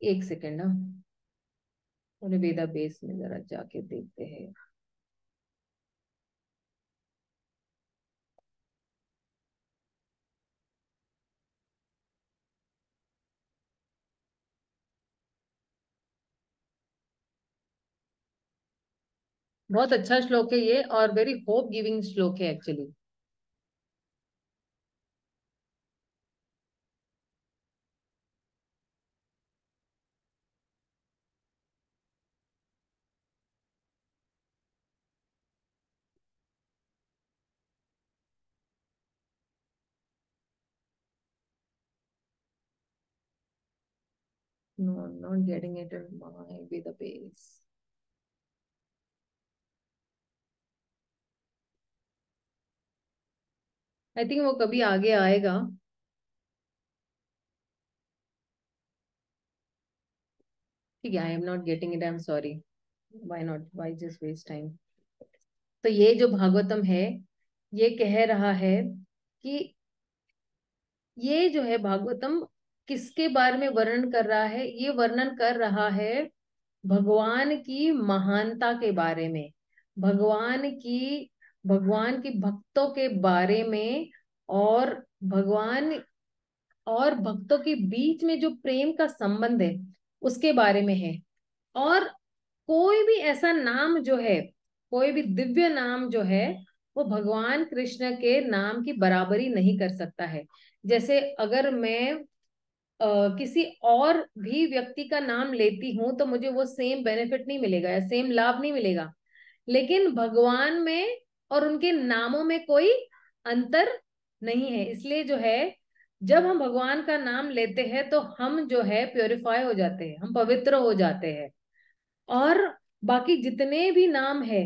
एक सेकेंड ना, उन्हें वेदा बेस में जरा जाके देखते हैं। बहुत अच्छा श्लोक है ये, और वेरी होप गिविंग श्लोक है actually. No, I'm not getting it in my with the base. I think वो कभी आगे आएगा। ठीक है, I am not getting it, I am sorry. Why not, why just waste time. तो ये जो भागवतम है, ये कह रहा है कि ये जो है भागवतम किसके बारे में वर्णन कर रहा है? ये वर्णन कर रहा है भगवान की महानता के बारे में, भगवान की भगवान की भक्तों के बारे में, और भगवान और भक्तों के बीच में जो प्रेम का संबंध है उसके बारे में है। और कोई भी ऐसा नाम जो है, कोई भी दिव्य नाम जो है, वो भगवान कृष्ण के नाम की बराबरी नहीं कर सकता है। जैसे अगर मैं किसी और भी व्यक्ति का नाम लेती हूं तो मुझे वो सेम बेनिफिट नहीं मिलेगा या सेम लाभ नहीं मिलेगा, लेकिन भगवान में और उनके नामों में कोई अंतर नहीं है। इसलिए जो है, जब हम भगवान का नाम लेते हैं तो हम जो है प्योरीफाई हो जाते हैं, हम पवित्र हो जाते हैं। और बाकी जितने भी नाम है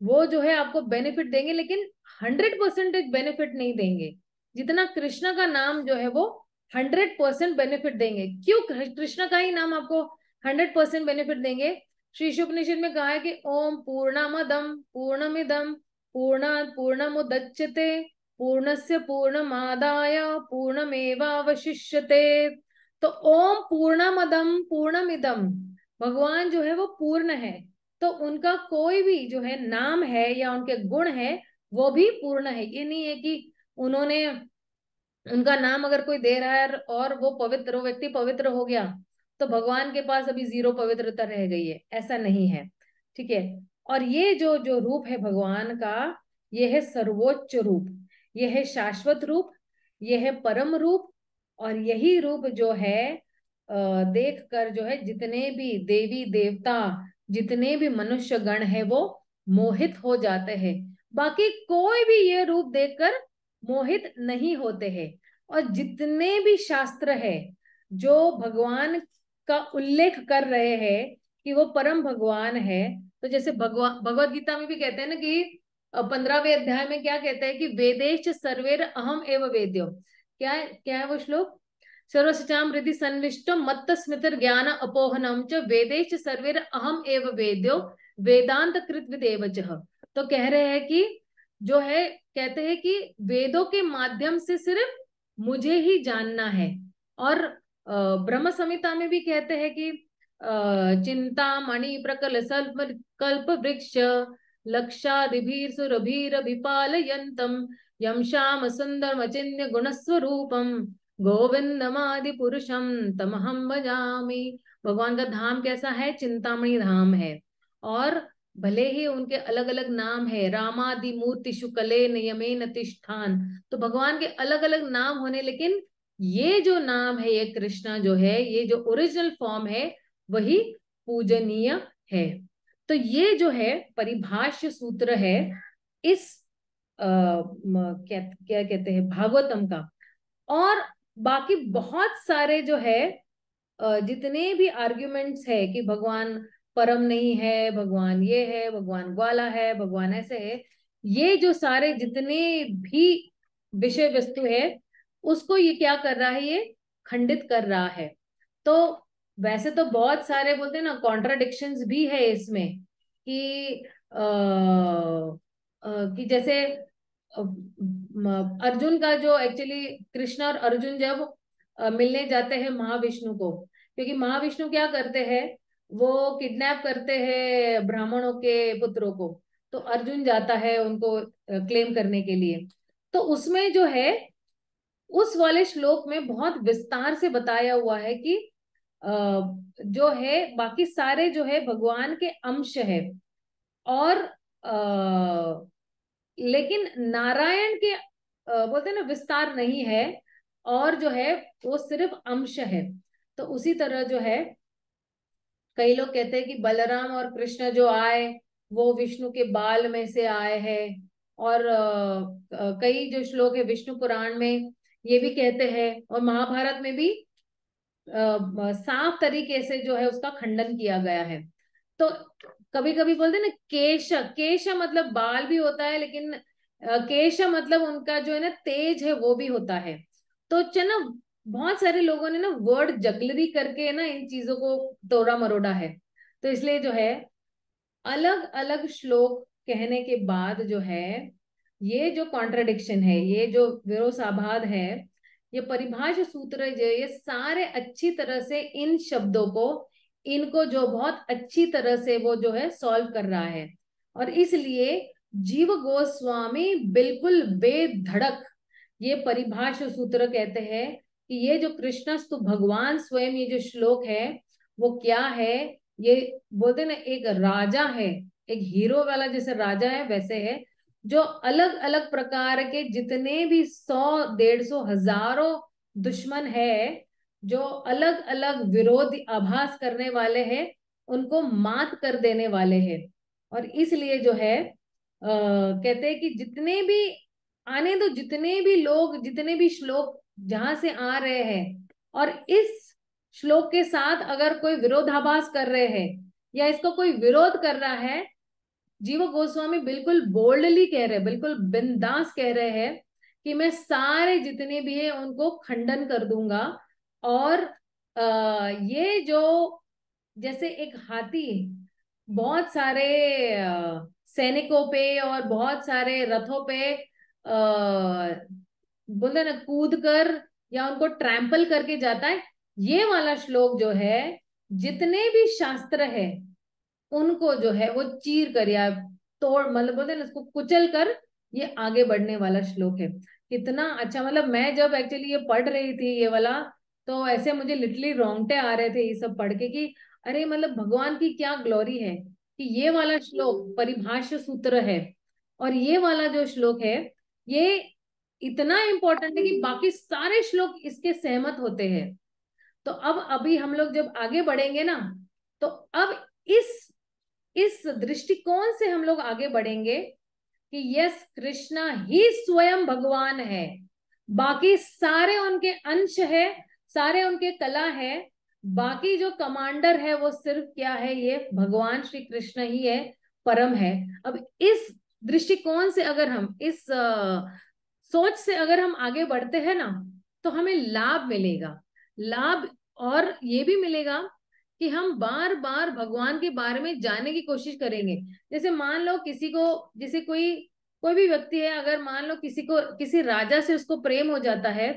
वो जो है आपको बेनिफिट देंगे, लेकिन 100% बेनिफिट नहीं देंगे। जितना कृष्ण का नाम जो है वो 100% बेनिफिट देंगे। क्यों कृष्ण का ही नाम आपको 100% बेनिफिट देंगे? श्री शुकनिषद में कहा है कि ओम पूर्णमदम पूर्णमिदम पूर्णात् पूर्णमुदच्यते पूर्णस्य पूर्णमादाय पूर्णमेवावशिष्यते। तो ओम पूर्णमदम पूर्णमिदम, भगवान जो है वो पूर्ण है, तो उनका कोई भी जो है नाम है या उनके गुण है वो भी पूर्ण है। ये नहीं है कि उन्होंने उनका नाम अगर कोई दे रहा है और वो पवित्र, वो व्यक्ति पवित्र हो गया तो भगवान के पास अभी जीरो पवित्रता रह गई है, ऐसा नहीं है। ठीक है। और ये जो जो रूप है भगवान का, ये है सर्वोच्च रूप, ये है शाश्वत रूप, ये है परम रूप। और यही रूप जो है देख कर जो है जितने भी देवी देवता, जितने भी मनुष्य गण है वो मोहित हो जाते हैं। बाकी कोई भी ये रूप देखकर मोहित नहीं होते हैं। और जितने भी शास्त्र है जो भगवान का उल्लेख कर रहे हैं कि वो परम भगवान है, तो जैसे भगवान भगवत गीता में भी कहते हैं ना कि 15वें अध्याय में क्या कहते हैं कि वेदेश सर्वेर अहम एव वेद्यो। क्या है वो श्लोक? सर्वसचाम हृदि सन्निष्टम मत्त स्मृतिर ज्ञान अपोहनम च वेदेश सर्वेर अहम एव वेद्यो वेदांत कृत विदेवचः। तो कह रहे हैं कि जो है, कहते हैं कि वेदों के माध्यम से सिर्फ मुझे ही जानना है। और ब्रह्म संहिता में भी कहते हैं कि चिंता मणि प्रकल सल्प कल्प वृक्ष लक्षादिभीर सुरभीर विपालयन्तम यम श्याम सुंदर चिन्ह गुणस्वरूपम गोविंदमादि पुरुषम तमहम भजामि। भगवान का धाम कैसा है? चिंतामणि धाम है। और भले ही उनके अलग अलग नाम है, रामादि मूर्ति शुक्ले नियमेन तिष्ठान, तो भगवान के अलग अलग नाम होने, लेकिन ये जो नाम है, ये कृष्णा जो है, ये जो ओरिजिनल फॉर्म है वही पूजनीय है। तो ये जो है परिभाष्य सूत्र है इस क्या क्या कहते हैं भागवतम का। और बाकी बहुत सारे जो है जितने भी आर्ग्यूमेंट्स है कि भगवान परम नहीं है, भगवान ये है, भगवान ग्वाला है, भगवान ऐसे है, ये जो सारे जितने भी विषय वस्तु है उसको ये क्या कर रहा है? ये खंडित कर रहा है। तो वैसे तो बहुत सारे बोलते हैं ना कॉन्ट्राडिक्शंस भी है इसमें कि कि जैसे अर्जुन का जो एक्चुअली कृष्ण और अर्जुन जब मिलने जाते हैं महाविष्णु को, क्योंकि महाविष्णु क्या करते हैं, वो किडनैप करते हैं ब्राह्मणों के पुत्रों को, तो अर्जुन जाता है उनको क्लेम करने के लिए। तो उसमें जो है उस वाले श्लोक में बहुत विस्तार से बताया हुआ है कि जो है बाकी सारे जो है भगवान के अंश है। और लेकिन नारायण के बोलते हैं ना विस्तार नहीं है, और जो है वो सिर्फ अंश है। तो उसी तरह जो है कई लोग कहते हैं कि बलराम और कृष्ण जो आए वो विष्णु के बाल में से आए हैं, और कई जो श्लोक है विष्णु पुराण में ये भी कहते हैं, और महाभारत में भी साफ तरीके से जो है उसका खंडन किया गया है। तो कभी कभी बोलते हैं ना केश, केश मतलब बाल भी होता है, लेकिन केश मतलब उनका जो है ना तेज है वो भी होता है। तो चलो बहुत सारे लोगों ने ना वर्ड जगलरी करके ना इन चीजों को तोड़ा मरोड़ा है। तो इसलिए जो है अलग अलग श्लोक कहने के बाद जो है ये जो कॉन्ट्रडिक्शन है, ये जो विरोधाभास है, ये परिभाषा सूत्र जो ये सारे अच्छी तरह से इन शब्दों को, इनको जो बहुत अच्छी तरह से वो जो है सॉल्व कर रहा है। और इसलिए जीव गोस्वामी बिल्कुल बेधड़क ये परिभाषा सूत्र कहते हैं कि ये जो कृष्णस्तु भगवान स्वयं, ये जो श्लोक है वो क्या है, ये बोलते ना एक राजा है, एक हीरो वाला जैसे राजा है वैसे है, जो अलग अलग प्रकार के जितने भी 100 150 हजारों दुश्मन है, जो अलग अलग विरोधी आभास करने वाले हैं, उनको मात कर देने वाले हैं। और इसलिए जो है कहते हैं कि जितने भी आने दो, जितने भी लोग, जितने भी श्लोक जहां से आ रहे हैं, और इस श्लोक के साथ अगर कोई विरोधाभास कर रहे हैं या इसको कोई विरोध कर रहा है, जीव गोस्वामी बिल्कुल बोल्डली कह रहे हैं, बिल्कुल बिंदास कह रहे हैं कि मैं सारे जितने भी है उनको खंडन कर दूंगा। और ये जो जैसे एक हाथी बहुत सारे सैनिकों पे और बहुत सारे रथों पे बोलते ना कूद कर या उनको ट्रैम्पल करके जाता है, ये वाला श्लोक जो है जितने भी शास्त्र है उनको जो है वो चीर कर या तोड़, मतलब बोलते हैं ना उसको कुचल कर ये आगे बढ़ने वाला श्लोक है। कितना अच्छा, मतलब मैं जब एक्चुअली ये पढ़ रही थी ये वाला, तो ऐसे मुझे लिटरली रोंगटे आ रहे थे ये सब पढ़ के कि अरे मतलब भगवान की क्या ग्लोरी है कि ये वाला श्लोक परिभाष्य सूत्र है, और ये वाला जो श्लोक है ये इतना इंपॉर्टेंट है कि बाकी सारे श्लोक इसके सहमत होते हैं। तो अब अभी हम लोग जब आगे बढ़ेंगे ना, तो अब इस दृष्टिकोण से हम लोग आगे बढ़ेंगे कि यस कृष्णा ही स्वयं भगवान है, बाकी सारे उनके अंश है, सारे उनके कला है, बाकी जो कमांडर है वो सिर्फ क्या है, ये भगवान श्री कृष्ण ही है, परम है। अब इस दृष्टिकोण से अगर हम इस सोच से अगर हम आगे बढ़ते हैं ना, तो हमें लाभ मिलेगा, लाभ। और ये भी मिलेगा कि हम बार बार भगवान के बारे में जानने की कोशिश करेंगे। जैसे मान लो किसी को, जैसे कोई कोई भी व्यक्ति है, अगर मान लो किसी को किसी राजा से उसको प्रेम हो जाता है,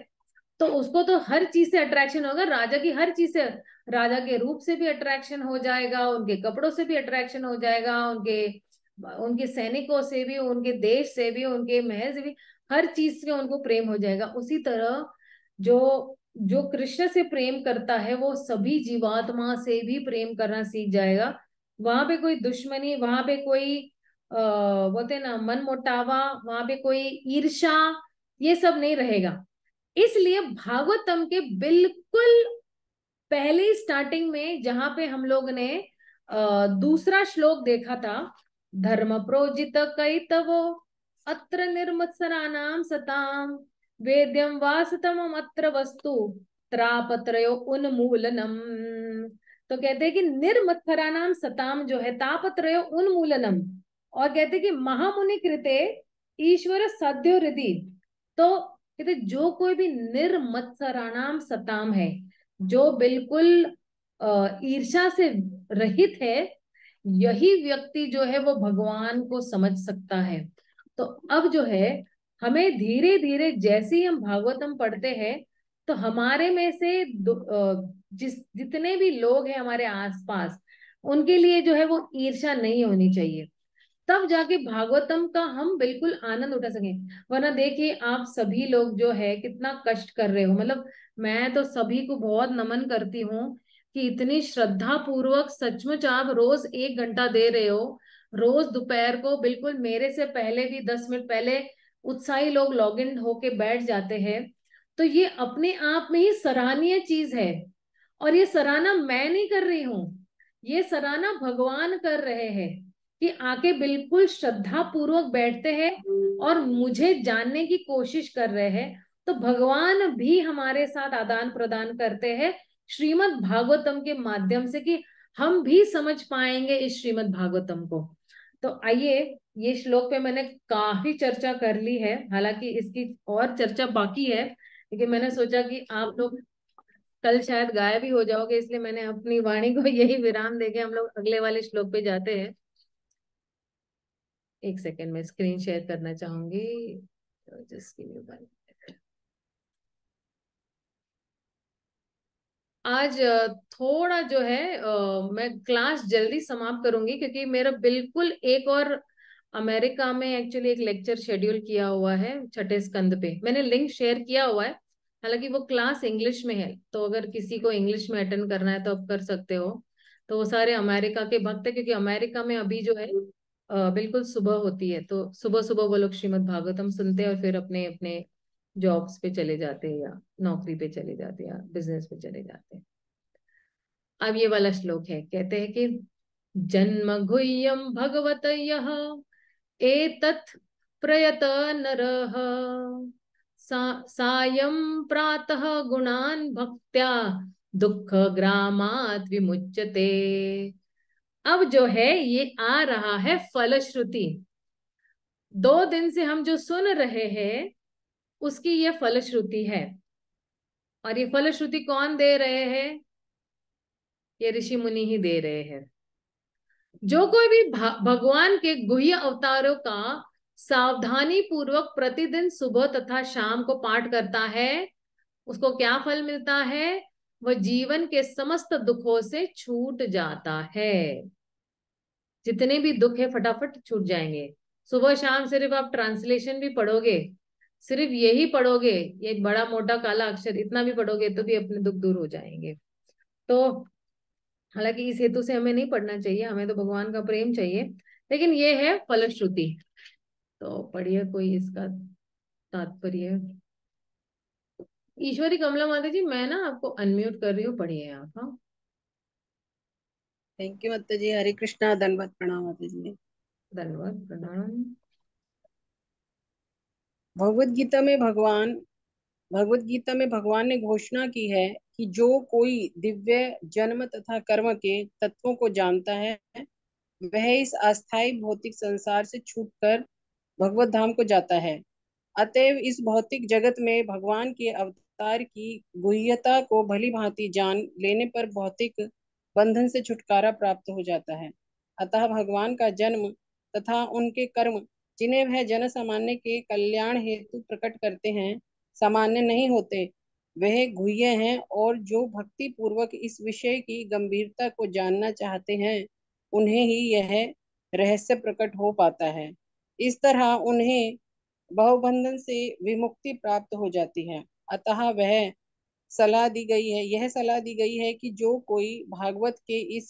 तो उसको तो हर चीज से अट्रैक्शन होगा, राजा की हर चीज से, राजा के रूप से भी अट्रैक्शन हो जाएगा, उनके कपड़ों से भी अट्रैक्शन हो जाएगा, उनके उनके सैनिकों से भी, उनके देश से भी, उनके महल से भी, हर चीज से उनको प्रेम हो जाएगा। उसी तरह जो जो कृष्ण से प्रेम करता है वो सभी जीवात्मा से भी प्रेम करना सीख जाएगा। वहां पे कोई दुश्मनी, वहां पे कोई बोलते हैं ना मन मोटावा, वहां पे कोई ईर्ष्या, ये सब नहीं रहेगा। इसलिए भागवतम के बिल्कुल पहली स्टार्टिंग में जहां पे हम लोग ने दूसरा श्लोक देखा था, धर्म प्रोजित कैतवो अत्र निर्मत्सराणाम सताम वेद्यम वासतम अत्र वस्तु त्रापत्रयो उन्मूलनम। तो कहते हैं कि निर्मत्सराणाम सताम जो है तापत्रयो उन्मूलनम, और कहते हैं कि महामुनि कृते ईश्वर सद्यो हृदि। तो कहते जो कोई भी निर्मत्सराणाम सताम है, जो बिल्कुल ईर्ष्या से रहित है, यही व्यक्ति जो है वो भगवान को समझ सकता है। तो अब जो है हमें धीरे धीरे जैसे ही हम भागवतम पढ़ते हैं, तो हमारे में से जितने भी लोग हैं हमारे आसपास, उनके लिए जो है वो ईर्ष्या नहीं होनी चाहिए, तब जाके भागवतम का हम बिल्कुल आनंद उठा सके। वरना देखिए आप सभी लोग जो है कितना कष्ट कर रहे हो, मतलब मैं तो सभी को बहुत नमन करती हूँ कि इतनी श्रद्धा पूर्वक सचमुच आप रोज 1 घंटा दे रहे हो। रोज दोपहर को बिल्कुल मेरे से पहले भी 10 मिनट पहले उत्साही लोग लॉग इन होके बैठ जाते हैं। तो ये अपने आप में ही सराहनीय चीज है। और ये सराहना मैं नहीं कर रही हूँ, ये सराहना भगवान कर रहे हैं कि आके बिल्कुल श्रद्धा पूर्वक बैठते हैं और मुझे जानने की कोशिश कर रहे हैं। तो भगवान भी हमारे साथ आदान प्रदान करते हैं श्रीमद् भागवतम के माध्यम से कि हम भी समझ पाएंगे इस श्रीमद् भागवतम को। तो आइए, ये श्लोक पे मैंने काफी चर्चा कर ली है, हालांकि इसकी और चर्चा बाकी है, लेकिन मैंने सोचा कि आप लोग कल शायद गायब ही हो जाओगे, इसलिए मैंने अपनी वाणी को यही विराम देके हम लोग अगले वाले श्लोक पे जाते हैं। एक सेकेंड में स्क्रीन शेयर करना चाहूंगी, जस्ट गिव मी वन। आज थोड़ा जो है मैं क्लास जल्दी समाप्त करूंगी, क्योंकि मेरा बिल्कुल एक और अमेरिका में एक्चुअली एक लेक्चर शेड्यूल किया हुआ है छठे स्कंद पे, मैंने लिंक शेयर किया हुआ है। हालांकि वो क्लास इंग्लिश में है, तो अगर किसी को इंग्लिश में अटेंड करना है तो आप कर सकते हो। तो वो सारे अमेरिका के भक्त है, क्योंकि अमेरिका में अभी जो है बिल्कुल सुबह होती है, तो सुबह सुबह वो लोग श्रीमद् भागवतम सुनते हैं और फिर अपने अपने जॉब्स पे चले जाते हैं या नौकरी पे चले जाते हैं या बिजनेस पे चले जाते हैं। अब ये वाला श्लोक है, कहते हैं कि जन्म गुह्यम भगवत यः एतत् प्रयत नरः सायं प्रातः गुणान् भक्त्या दुःख ग्रामात् विमुच्यते। अब जो है ये आ रहा है फलश्रुति। 2 दिन से हम जो सुन रहे हैं उसकी ये फलश्रुति है। और ये फलश्रुति कौन दे रहे हैं? ये ऋषि मुनि ही दे रहे हैं। जो कोई भी भगवान के गुह्य अवतारों का सावधानी पूर्वक प्रतिदिन सुबह तथा शाम को पाठ करता है, उसको क्या फल मिलता है? वह जीवन के समस्त दुखों से छूट जाता है। जितने भी दुख है फटाफट छूट जाएंगे। सुबह शाम सिर्फ आप ट्रांसलेशन भी पढ़ोगे, सिर्फ यही पढ़ोगे, ये बड़ा मोटा काला अक्षर इतना भी पढ़ोगे तो भी अपने दुख दूर हो जाएंगे। तो हालांकि इस हेतु से हमें नहीं पढ़ना चाहिए, हमें तो भगवान का प्रेम चाहिए, लेकिन ये है फलश्रुति। तो पढ़िए कोई इसका तात्पर्य। ईश्वरी कमला माता जी, मैं ना आपको अनम्यूट कर रही हूँ, पढ़िए आप। हाँ, थैंक यू माता जी। हरे कृष्णा, धन्यवाद, प्रणाम माता जी। धन्यवाद, प्रणाम। भगवत गीता में भगवान ने घोषणा की है कि जो कोई दिव्य जन्म तथा कर्म के तत्वों को जानता है वह इस अस्थायी भौतिक संसार से छूटकर भगवत धाम को जाता है। अतएव इस भौतिक जगत में भगवान के अवतार की गुह्यता को भली भांति जान लेने पर भौतिक बंधन से छुटकारा प्राप्त हो जाता है। अतः भगवान का जन्म तथा उनके कर्म जिन्हें वह जन सामान्य के कल्याण हेतु प्रकट करते हैं सामान्य नहीं होते, वह गुह्य हैं, और जो भक्ति पूर्वक इस विषय की गंभीरता को जानना चाहते हैं उन्हें ही यह रहस्य प्रकट हो पाता है। इस तरह उन्हें भवबंधन से विमुक्ति प्राप्त हो जाती है। अतः यह सलाह दी गई है कि जो कोई भागवत के इस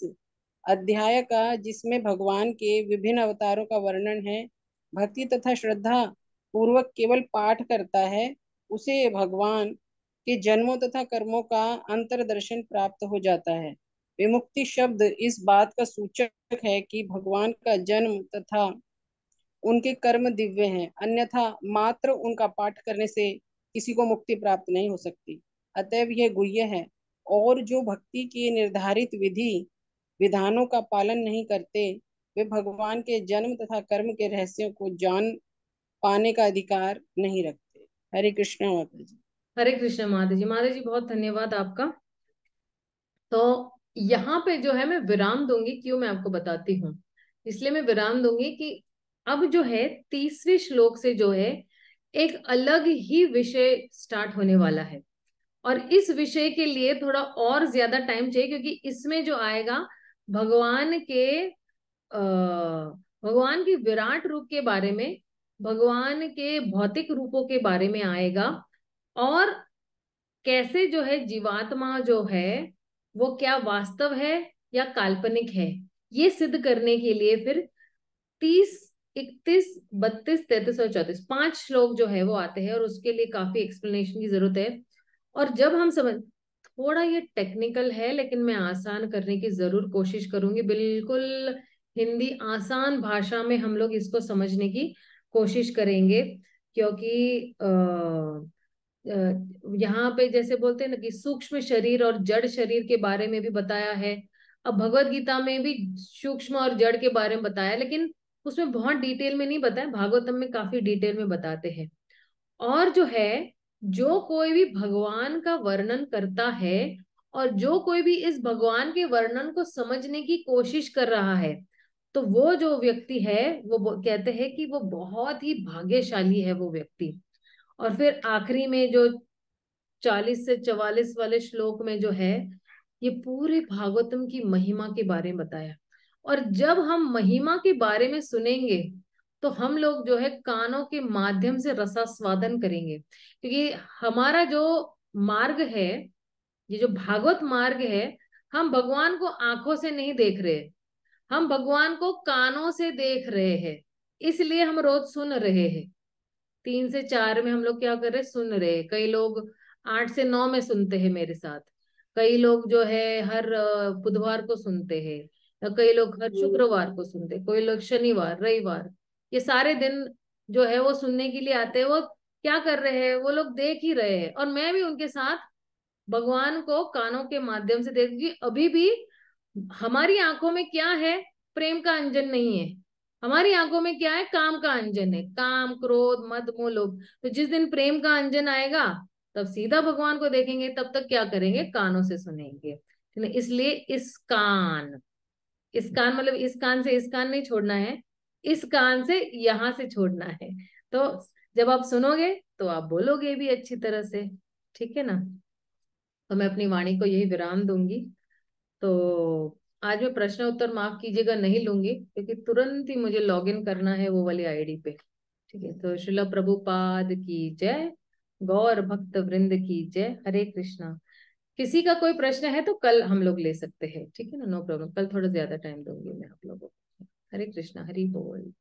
अध्याय का, जिसमें भगवान के विभिन्न अवतारों का वर्णन है, भक्ति तथा श्रद्धा पूर्वक केवल पाठ करता है, उसे भगवान के जन्मों तथा कर्मों का अंतर्दर्शन प्राप्त हो जाता है। विमुक्ति शब्द इस बात का सूचक है कि भगवान का जन्म तथा उनके कर्म दिव्य हैं, अन्यथा मात्र उनका पाठ करने से किसी को मुक्ति प्राप्त नहीं हो सकती। अतएव यह गुह्य है, और जो भक्ति के निर्धारित विधि विधानों का पालन नहीं करते वे भगवान के जन्म तथा कर्म के रहस्यों को जान पाने का अधिकार नहीं रखते। हरे कृष्ण माता जी। हरे कृष्ण माता जी। माता जी बहुत धन्यवाद आपका। तो यहाँ पे जो है मैं विराम दूंगी, क्यों मैं आपको बताती हूँ। इसलिए मैं विराम दूंगी कि अब जो है 30वें श्लोक से जो है एक अलग ही विषय स्टार्ट होने वाला है। और इस विषय के लिए थोड़ा और ज्यादा टाइम चाहिए, क्योंकि इसमें जो आएगा भगवान के भगवान के विराट रूप के बारे में, भगवान के भौतिक रूपों के बारे में आएगा, और कैसे जो है जीवात्मा जो है वो क्या वास्तव है या काल्पनिक है, ये सिद्ध करने के लिए फिर 30, 31, 32, 33 और 34 5 श्लोक जो है वो आते हैं और उसके लिए काफी एक्सप्लेनेशन की जरूरत है। और जब हम समझ, थोड़ा ये टेक्निकल है लेकिन मैं आसान करने की जरूर कोशिश करूंगी, बिल्कुल हिंदी आसान भाषा में हम लोग इसको समझने की कोशिश करेंगे। क्योंकि यहाँ पे जैसे बोलते हैं ना कि सूक्ष्म शरीर और जड़ शरीर के बारे में भी बताया है। अब भगवत गीता में भी सूक्ष्म और जड़ के बारे में बताया, लेकिन उसमें बहुत डिटेल में नहीं बताया, भागवतम में काफी डिटेल में बताते हैं। और जो है, जो कोई भी भगवान का वर्णन करता है और जो कोई भी इस भगवान के वर्णन को समझने की कोशिश कर रहा है, तो वो जो व्यक्ति है वो कहते हैं कि वो बहुत ही भाग्यशाली है वो व्यक्ति। और फिर आखिरी में जो 40 से 44 वाले श्लोक में जो है, ये पूरे भागवतम की महिमा के बारे में बताया। और जब हम महिमा के बारे में सुनेंगे तो हम लोग जो है कानों के माध्यम से रसास्वादन करेंगे। क्योंकि हमारा जो मार्ग है, ये जो भागवत मार्ग है, हम भगवान को आंखों से नहीं देख रहे, हम भगवान को कानों से देख रहे हैं। इसलिए हम रोज सुन रहे हैं। 3 से 4 में हम लोग क्या कर रहे हैं, सुन रहे हैं। कई लोग 8 से 9 में सुनते हैं मेरे साथ, कई लोग जो है हर बुधवार को सुनते हैं, या कई लोग हर शुक्रवार को सुनते हैं, कोई लोग शनिवार रविवार, ये सारे दिन जो है वो सुनने के लिए आते हैं। वो क्या कर रहे हैं, वो लोग देख ही रहे हैं। और मैं भी उनके साथ भगवान को कानों के माध्यम से देखती। अभी भी हमारी आंखों में क्या है, प्रेम का अंजन नहीं है। हमारी आंखों में क्या है, काम का अंजन है, काम क्रोध मद मोह लोभ। तो जिस दिन प्रेम का अंजन आएगा तब सीधा भगवान को देखेंगे, तब तक क्या करेंगे, कानों से सुनेंगे। है ना? इसलिए इस कान मतलब इस कान से इस कान नहीं छोड़ना है, इस कान से यहाँ से छोड़ना है। तो जब आप सुनोगे तो आप बोलोगे भी अच्छी तरह से। ठीक है ना? तो मैं अपनी वाणी को यही विराम दूंगी। तो आज मैं प्रश्न उत्तर माफ कीजिएगा नहीं लूंगी, क्योंकि तुरंत ही मुझे लॉगिन करना है वो वाली आईडी पे। ठीक है, तो श्रील प्रभुपाद की जय, गौर भक्त वृंद की जय, हरे कृष्णा। किसी का कोई प्रश्न है तो कल हम लोग ले सकते हैं, ठीक है ना, नो प्रॉब्लम, कल थोड़ा ज्यादा टाइम दूंगी मैं आप लोगों को। हरे कृष्णा, हरि बोल।